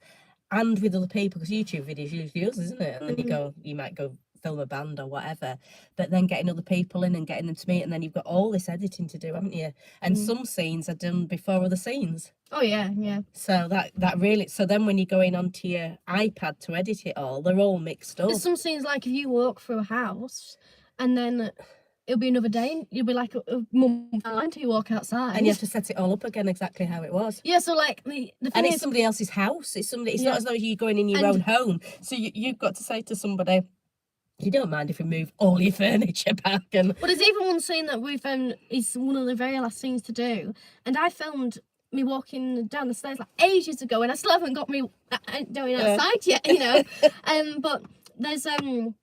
and with other people, because YouTube videos usually yours, isn't it? And then you might go film a band or whatever, but then getting other people in and getting them to meet, and then you've got all this editing to do, haven't you? And some scenes are done before other scenes. Oh yeah, yeah. So that really, so then when you're going onto your iPad to edit it all, they're all mixed up. There's some scenes like if you walk through a house and then it'll be another day and you'll be like a month behind till you walk outside. And you have to set it all up again exactly how it was. Yeah, so like the thing And it's is, somebody else's house. It's not as though you're going in your own home. So you've got to say to somebody, you don't mind if we move all your furniture back. And but there's even one scene that we've is one of the very last scenes to do, and I filmed me walking down the stairs like ages ago, and I still haven't got me going outside yet, you know. But there's one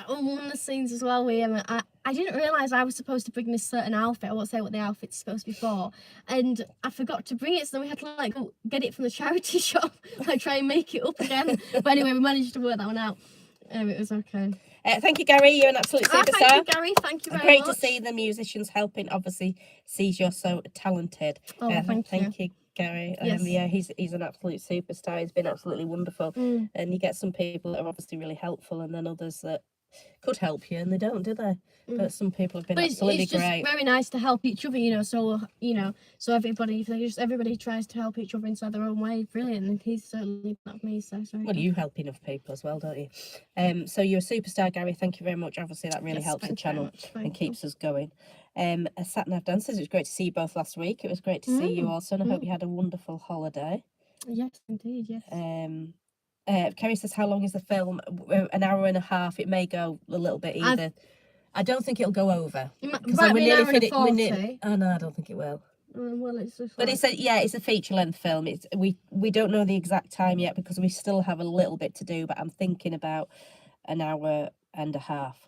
of the scenes as well where I didn't realise I was supposed to bring this certain outfit. I won't say what the outfit's supposed to be for, and I forgot to bring it, so then we had to like go get it from the charity shop, like try and make it up again. But anyway, we managed to work that one out. It was okay. Thank you, Gary. You're an absolute superstar. Thank you, Gary. Thank you very Great much. to see the musicians helping. Obviously, sees you're so talented. Oh, thank you, Gary. Yes. Yeah, he's an absolute superstar. He's been absolutely wonderful. And you get some people that are obviously really helpful, and then others that could help you, and they don't, do they? But some people have been absolutely it's just great. very nice to help each other, you know. So everybody tries to help each other inside their own way. Brilliant, and he's certainly not me. So sorry. Well, you help enough people as well, don't you? So you're a superstar, Gary. Thank you very much. Obviously, that really helps the channel and keeps us going. Satnav Dan says it was great to see you both last week. It was great to see you also, and I hope you had a wonderful holiday. Yes, indeed. Yes. Kerry says, how long is the film? An hour and a half. It may go a little bit either. I don't think it'll go over. Because we're nearly finished. Oh no, I don't think it will. Well, it's just. But it's a feature length film. We don't know the exact time yet because we still have a little bit to do. But I'm thinking about an hour and a half.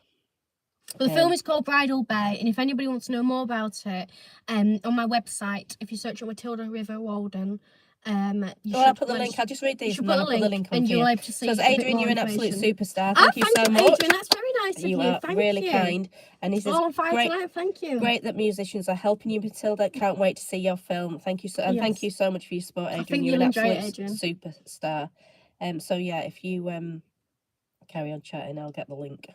Well, the film is called Bridal Bay, and if anybody wants to know more about it, on my website, if you search up Matilda River Walden, I'll put the link. I'll just read these and then I'll put the link on and for you. you'll able to see. So, Adrian, you're an absolute superstar. Thank you so you, much. Adrian. That's very nice of you. You are Thank really you. kind. And he says, all on fire great, tonight. Thank you. Great that musicians are helping you, Matilda. Can't wait to see your film. Thank you so, and thank you so much for your support, Adrian. I think you're you'll an enjoy it, absolute Adrian. superstar. So yeah, if you carry on chatting, I'll get the link.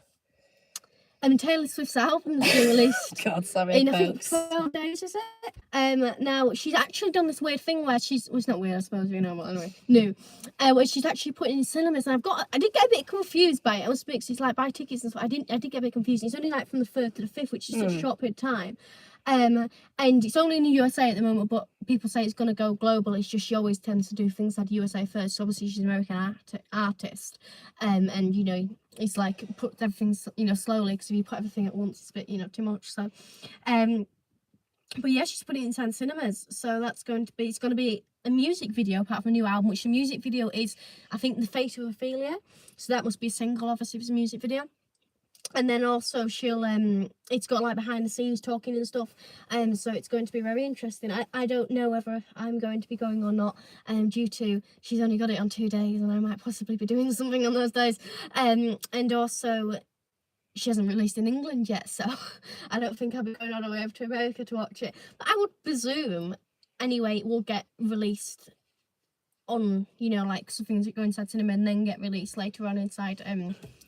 Taylor Swift's album has been released. God, sorry, in I think folks. 12 days, is it? Now she's actually done this weird thing where it's not weird, I suppose, you know, but anyway, new. Where she's actually put it in cinemas, and I did get a bit confused by it. I was because it's like buy tickets and stuff. I did get a bit confused. It's only like from the 3rd to the 5th, which is such a short period of time. And it's only in the USA at the moment, but people say it's going to go global. It's just she always tends to do things like USA first. So obviously she's an American artist, and you know, it's like put everything, you know, slowly, because if you put everything at once, it's a bit, you know, too much. So, but yeah, she's putting it inside cinemas. So it's going to be a music video apart from a new album, which the music video is, I think, The Fate of Ophelia. So that must be a single, obviously, if it's a music video. And then also she'll it's got like behind the scenes talking and stuff, so it's going to be very interesting. I don't know whether I'm going to be going or not, due to she's only got it on 2 days, and I might possibly be doing something on those days, and also she hasn't released in England yet, so I don't think I'll be going all the way over to America to watch it. But I would presume anyway it will get released on, you know, like something that go inside cinema and then get released later on inside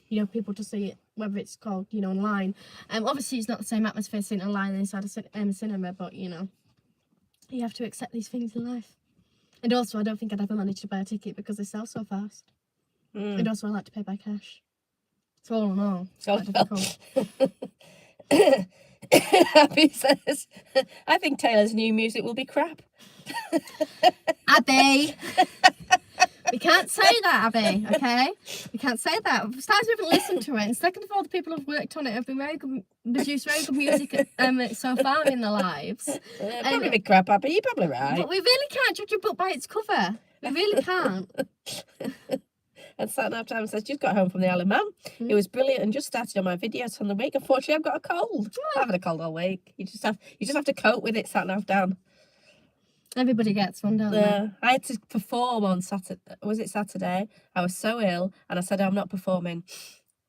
you know, people to see it, whether it's called, you know, online. Obviously it's not the same atmosphere sitting online inside a cinema, but you know, you have to accept these things in life. And also I don't think I'd ever manage to buy a ticket because they sell so fast. And also I like to pay by cash. So all in all, it's quite difficult. Abby says, I think Taylor's new music will be crap. Abby! We can't say that, Abby, okay? We can't say that. First, we haven't listened to it. And second of all, the people who've worked on it have been produced very good music so far in their lives. Probably a bit crap, Abby. You're probably right. But we really can't judge a book by its cover. We really can't. And Satnav Time says, just got home from the Isle of Man. It was brilliant and just started on my videos from the week. Unfortunately, I've got a cold. I've had a cold all week. You just have to cope with it, Satnav Dan. Everybody gets one, don't they? I had to perform on Saturday. Was it Saturday? I was so ill, and I said, I'm not performing.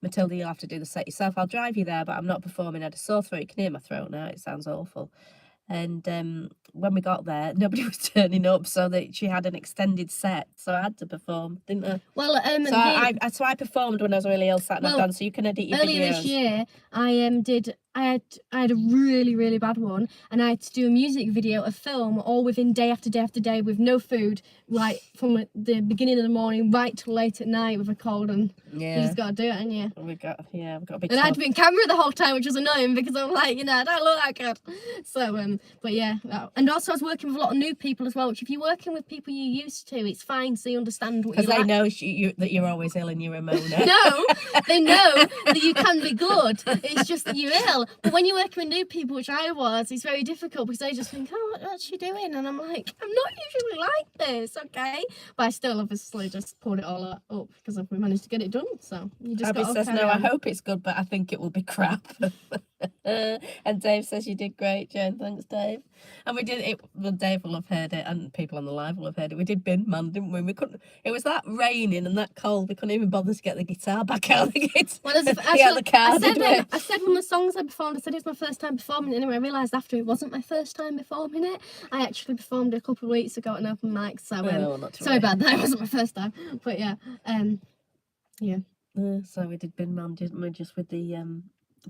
Matilda, you'll have to do the set yourself. I'll drive you there, but I'm not performing. I had a sore throat. You can hear my throat now. It sounds awful. And when we got there, nobody was turning up, so that she had an extended set. So I had to perform, didn't I? Well, So I performed when I was really ill, sat down. So you can edit your earlier videos. this year, I had a really, really bad one, and I had to do a music video, a film, all within day after day after day with no food, right from the beginning of the morning right till late at night with a cold, and you just got to do it, and we've got to be. And I had to be in camera the whole time, which was annoying because I'm like, I don't look that good. So, but yeah, and also I was working with a lot of new people as well. Which if you're working with people you're used to, it's fine, so you understand what you like. Because they know that you're always ill and you're a moaner. No, they know that you can be good. It's just that you're ill. But when you're working with new people, which I was, it's very difficult because they just think, oh, what's she doing? And I'm like, I'm not usually like this, okay? But I still obviously just pulled it all up because we managed to get it done. So you just Abby got says, no, I hope it's good, but I think it will be crap. And Dave says you did great, Jen. Thanks, Dave. And we did it. Well, Dave will have heard it, and people on the live will have heard it. We did Bin Man, didn't we? We couldn't. It was that raining and that cold. We couldn't even bother to get the guitar back out of the guitar. Well, the car. I said one of the songs I performed. I said it was my first time performing it. Anyway, I realised after it wasn't my first time performing it. I actually performed it a couple of weeks ago at an open mic. So sorry about that. It wasn't my first time. But yeah, yeah. So we did Bin Man, didn't we? Just with the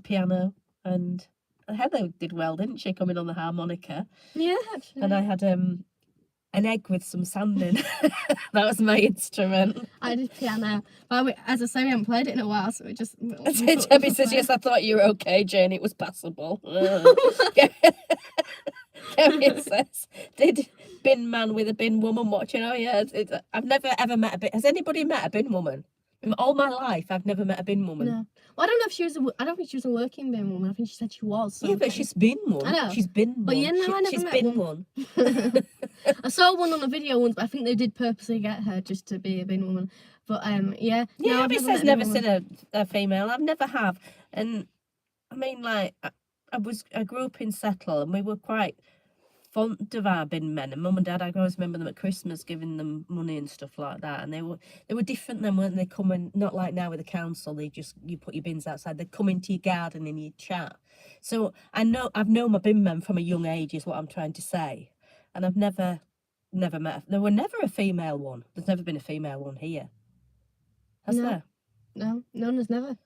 piano, and Heather did well, didn't she? Coming on the harmonica. Yeah, actually. And I had an egg with some sand in. That was my instrument. I did piano. But as I say, we haven't played it in a while, so we just... Debbie says, yes, I thought you were okay, Jane. It was passable. Debbie says, did Bin Man with a bin woman watching? Oh, yeah. I've never, ever met a bin... Has anybody met a bin woman? In all my life, I've never met a bin woman. No. Well, I don't know if she was. I don't think she was a working bin woman. I think she said she was. So yeah, but she's been one. I know. She's been one. But yeah, no, I never she's met been one. one. I saw one on a video once, but I think they did purposely get her just to be a bin woman. But yeah. Yeah, no, Abby says never seen a female. I've never have, and I mean, like, I grew up in Settle, and we were quite fond of our bin men, and Mum and Dad, I always remember them at Christmas giving them money and stuff like that, and they were different then, weren't they? Coming, not like now with the council, you put your bins outside, they'd come into your garden and you'd chat. So I've known my bin men from a young age, is what I'm trying to say, and I've never met. There were never a female one. There's never been a female one here, has there? No, there's never.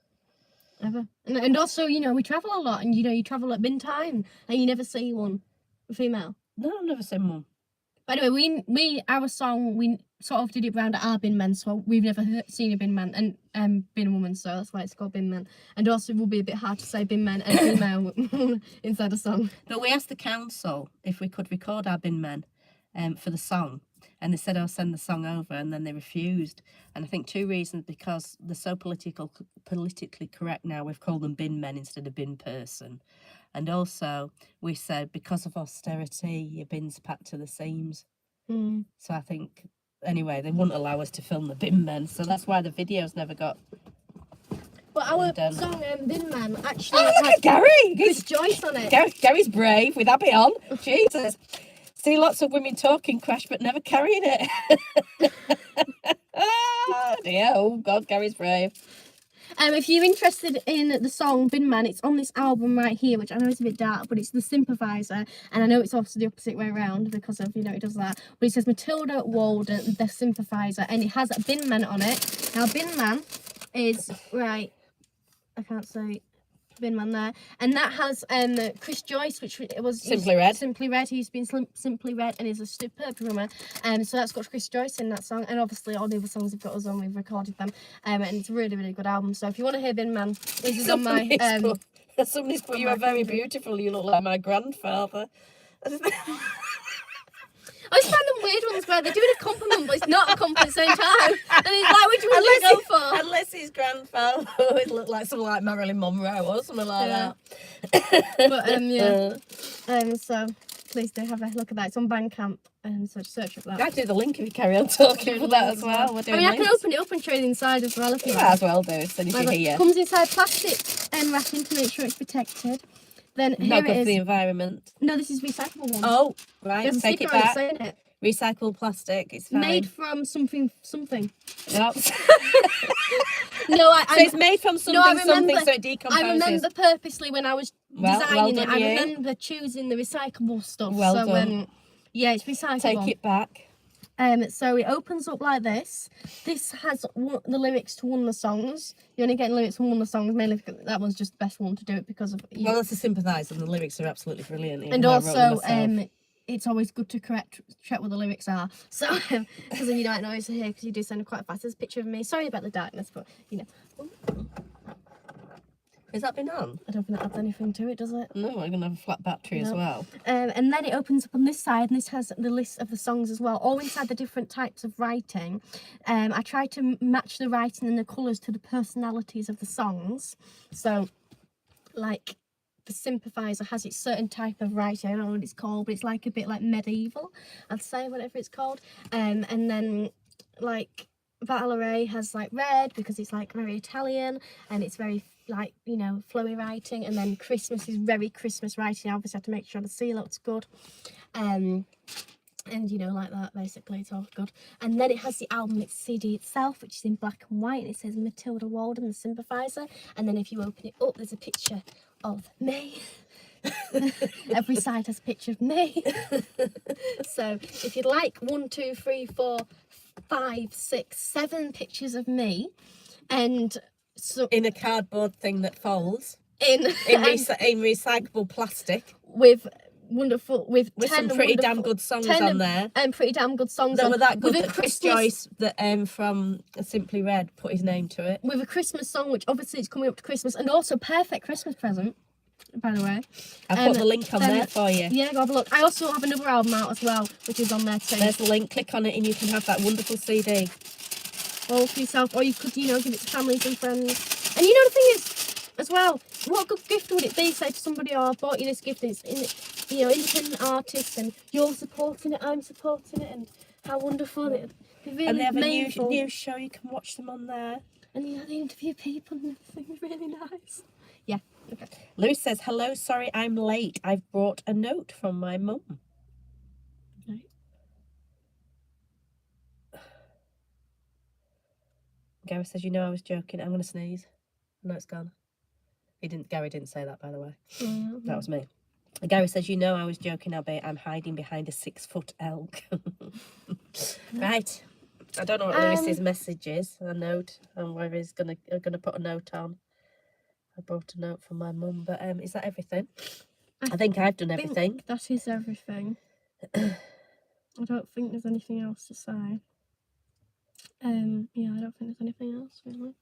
Ever. And also, we travel a lot, and you travel at bin time, and you never see one. A female? No, I've never seen one. By the way, our song, we sort of did it round at our bin men, so we've never seen a bin man and bin woman, so that's why it's called bin men. And also it will be a bit hard to say bin men and female inside a song. But we asked the council if we could record our bin men for the song, and they said, I'll send the song over, and then they refused. And I think 2 reasons: because they're so politically correct now, we've called them bin men instead of bin person. And also, we said, because of austerity, your bins packed to the seams. Mm. So I think, anyway, they wouldn't allow us to film the bin men. So that's why the videos never got. But our song, Bin Man, actually look at Gary! Chris Joyce on it. Gary's brave with Abby on. Jesus. See lots of women talking crash, but never carrying it. Oh, dear. Oh, God, Gary's brave. If you're interested in the song Bin Man, it's on this album right here, which I know is a bit dark, but it's the Sympathiser, and I know it's also the opposite way around because of, it does that, but it says Matilda Walden, the Sympathiser, and it has a Bin Man on it. Now, Bin Man is, right, I can't say Bin Man there, and that has Chris Joyce, which was Simply Red, who's been Simply Red and is a superb drummer, so that's got Chris Joyce in that song, and obviously all the other songs have got us on, we've recorded them, and it's a really, really good album. So if you want to hear Bin Man, this is on my somebody's put you are very beautiful, you look like my grandfather. I always find them weird ones where they're doing a compliment, but it's not a compliment at the same time. And it's like, which one do you go for? Unless his grandfather would look like someone like Marilyn Monroe or something like that. But so please do have a look at that. It's on Bandcamp, so just search for that. I'll do the link if you carry on talking for that as well. We're doing I can open it up and trade inside as well if you want. Might as well do, as soon as you're here. It comes inside plastic wrapping to make sure it's protected. Then not here good it is. for the environment. No, this is recyclable one. Oh, right, take it back. It. Recycled plastic, it's fine. Made from something. Yep. No, So it's made from something, I remember, something, so it decomposes. I remember purposely when I was Well designing it, done, I you. remember choosing the recyclable stuff. Well so, done. yeah, it's recyclable. Take it back. So it opens up like this. This has the lyrics to one of the songs. You only get lyrics from one of the songs, mainly because that one's just the best one to do it because of. Well, that's a sympathise, and the lyrics are absolutely brilliant. And also, it's always good to check what the lyrics are. So, because then you don't know to hear, because you do sound quite fast. There's a picture of me. Sorry about the darkness, but you know. Has that been on? I don't think that adds anything to it, does it? No, I'm going to have a flat battery as well. And then it opens up on this side, and this has the list of the songs as well, all inside the different types of writing. I try to match the writing and the colours to the personalities of the songs. So, like, the sympathiser has its certain type of writing. I don't know what it's called, but it's like a bit like medieval, I'd say, whatever it's called. And then, like, Valerie has, like, red, because it's, like, very Italian, and it's very, like, you know, flowy writing. And then Christmas is very Christmas writing. I obviously have to make sure the seal looks good. And, you know, like that, basically, it's all good. And then it has the album, its CD itself, which is in black and white, and it says Matilda Walden, the sympathiser. And then if you open it up, there's a picture of me. Every side has a picture of me. So if you'd like 1, 2, 3, 4, 5, 6, 7 pictures of me, and so in a cardboard thing that folds, in recyclable plastic, with with 10 some pretty damn good songs on there, and pretty damn good songs that on. were that good with that Chris Joyce, that from Simply Red, put his name to it. With a Christmas song, which obviously is coming up to Christmas, and also perfect Christmas present, by the way. I've put the link on there for you. Yeah, go have a look. I also have another album out as well, which is on there too. There's the link. Click on it, and you can have that wonderful CD. All for yourself, or you could, you know, give it to families and friends. And you know, the thing is, as well, what good gift would it be, say to somebody, oh, I bought you this gift, and it's you know, independent artists, and you're supporting it, I'm supporting it, and how wonderful it really. And they have a new show, you can watch them on there. And you know, they interview people and everything, really nice. Yeah. Okay. Lewis says, hello, sorry I'm late. I've brought a note from my mum. Right. Gary says, you know I was joking. I'm going to sneeze. No, it's gone. Gary didn't say that, by the way. Mm-hmm. That was me. Gary says, you know I was joking, albeit I'm hiding behind a 6-foot elk. Right. I don't know what Lewis's message is. A note, and where he's gonna put a note on. I brought a note from my mum, but is that everything? I think I've done everything. That is everything. I don't think there's anything else to say. Yeah, I don't think there's anything else really.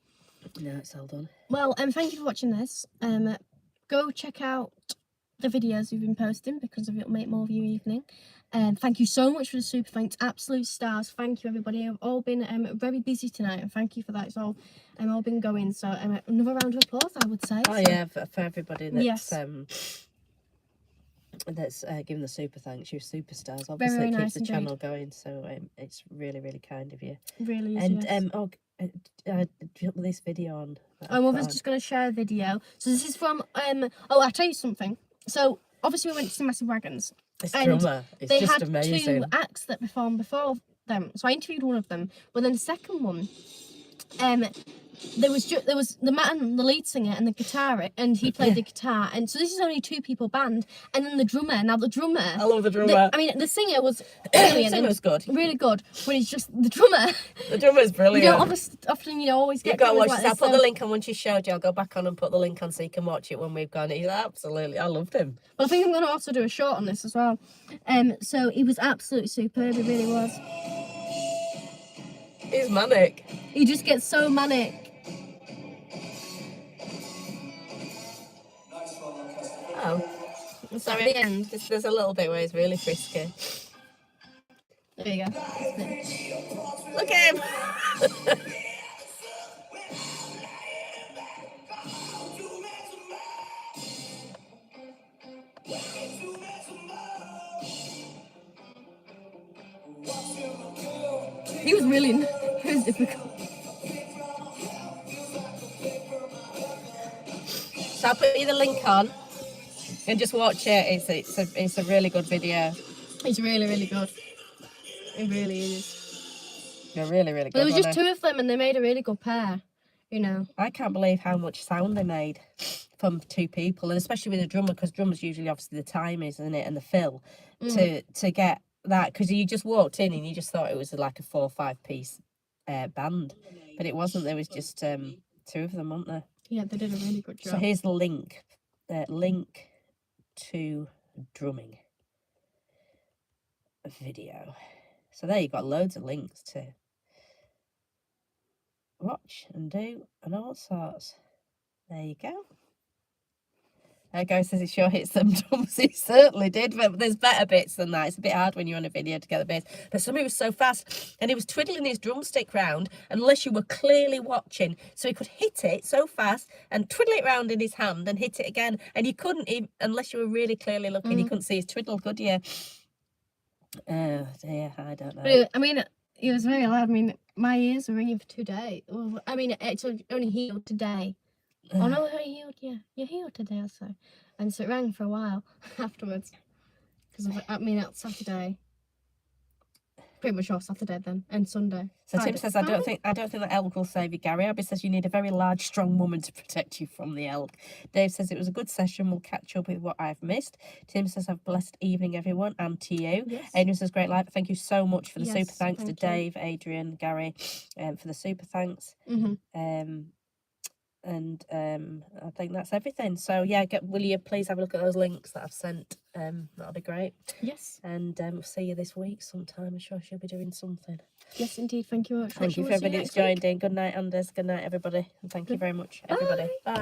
No, it's all done. Well, thank you for watching this. Go check out the videos we've been posting, because it'll make more of your evening. Thank you so much for the super thanks, absolute stars. Thank you, everybody. You've all been very busy tonight, and thank you for that. It's all been going. So another round of applause, I would say. Oh so. yeah, for everybody that's that's giving the super thanks. You're superstars. Obviously, very it keeps nice the indeed. channel going. So it's really, really kind of you. It really is. And yes. put this video on. My mother's just going to share a video. So this is from I'll tell you something. So obviously we went to see Massive Wagons. This And drummer is they just had amazing. 2 acts that performed before them. So I interviewed one of them, but then the second one, there was the man, the lead singer, and the guitar, and he played the guitar. And so this is only a 2-people band, and then the drummer. Now the drummer, I love the drummer. the singer was brilliant. The singer was good. Really good, but it's just the drummer. The drummer is brilliant. You know, often always get. You've got to watch like this. I'll this, put the link on once you showed you. I'll go back on and put the link on so you can watch it when we've gone. He's absolutely, I loved him. Well, I think I'm going to also do a short on this as well. So he was absolutely superb. He really was. He's manic. He just gets so manic. Oh, so at the end, there's a little bit where he's really frisky. There you go. Look at him. He was really difficult. So I'll put you the link on and just watch it. It's a really good video. It's really, really good. It really is. They're really, really good. But there was just 2 of them, and they made a really good pair. you know. I can't believe how much sound they made from 2 people, and especially with a drummer, because drummers usually obviously the time, isn't it, and the fill to get that, because you just walked in and you just thought it was like a 4 or 5 piece band, but it wasn't. There was just 2 of them, weren't there? Yeah, they did a really good job. So here's the link to drumming video. So there you've got loads of links to watch and do and all sorts. There you go. Gary says it sure hits them drums. It certainly did, but there's better bits than that. It's a bit hard when you're on a video to get the bass. But somebody was so fast, and he was twiddling his drumstick round unless you were clearly watching. So he could hit it so fast and twiddle it round in his hand and hit it again. And you couldn't, even, unless you were really clearly looking, you couldn't see his twiddle, could you? Oh dear, I don't know. But I mean, it was very loud. I mean, my ears were ringing for 2 days. Well, I mean, it's only healed today. Oh no, it healed. Yeah, you healed today also, and so it rang for a while afterwards. Because I mean, it's Saturday. Pretty much all Saturday then, and Sunday. So Friday. Tim says, I don't think that elk will save you, Gary. Abby says you need a very large, strong woman to protect you from the elk. Dave says it was a good session. We'll catch up with what I've missed. Tim says, have a blessed evening, everyone, and to you. Yes. Adrian says, great life. Thank you so much for the super thanks to Dave, Adrian, Gary, for the super thanks. And I think that's everything. So yeah, will you please have a look at those links that I've sent? That'll be great. Yes. And we'll see you this week sometime. I'm sure she'll be doing something. Yes, indeed. Thank you very much. Thank you for everybody that's joined in. Good night, Anders. Good night, everybody. And thank you very much, everybody. Bye.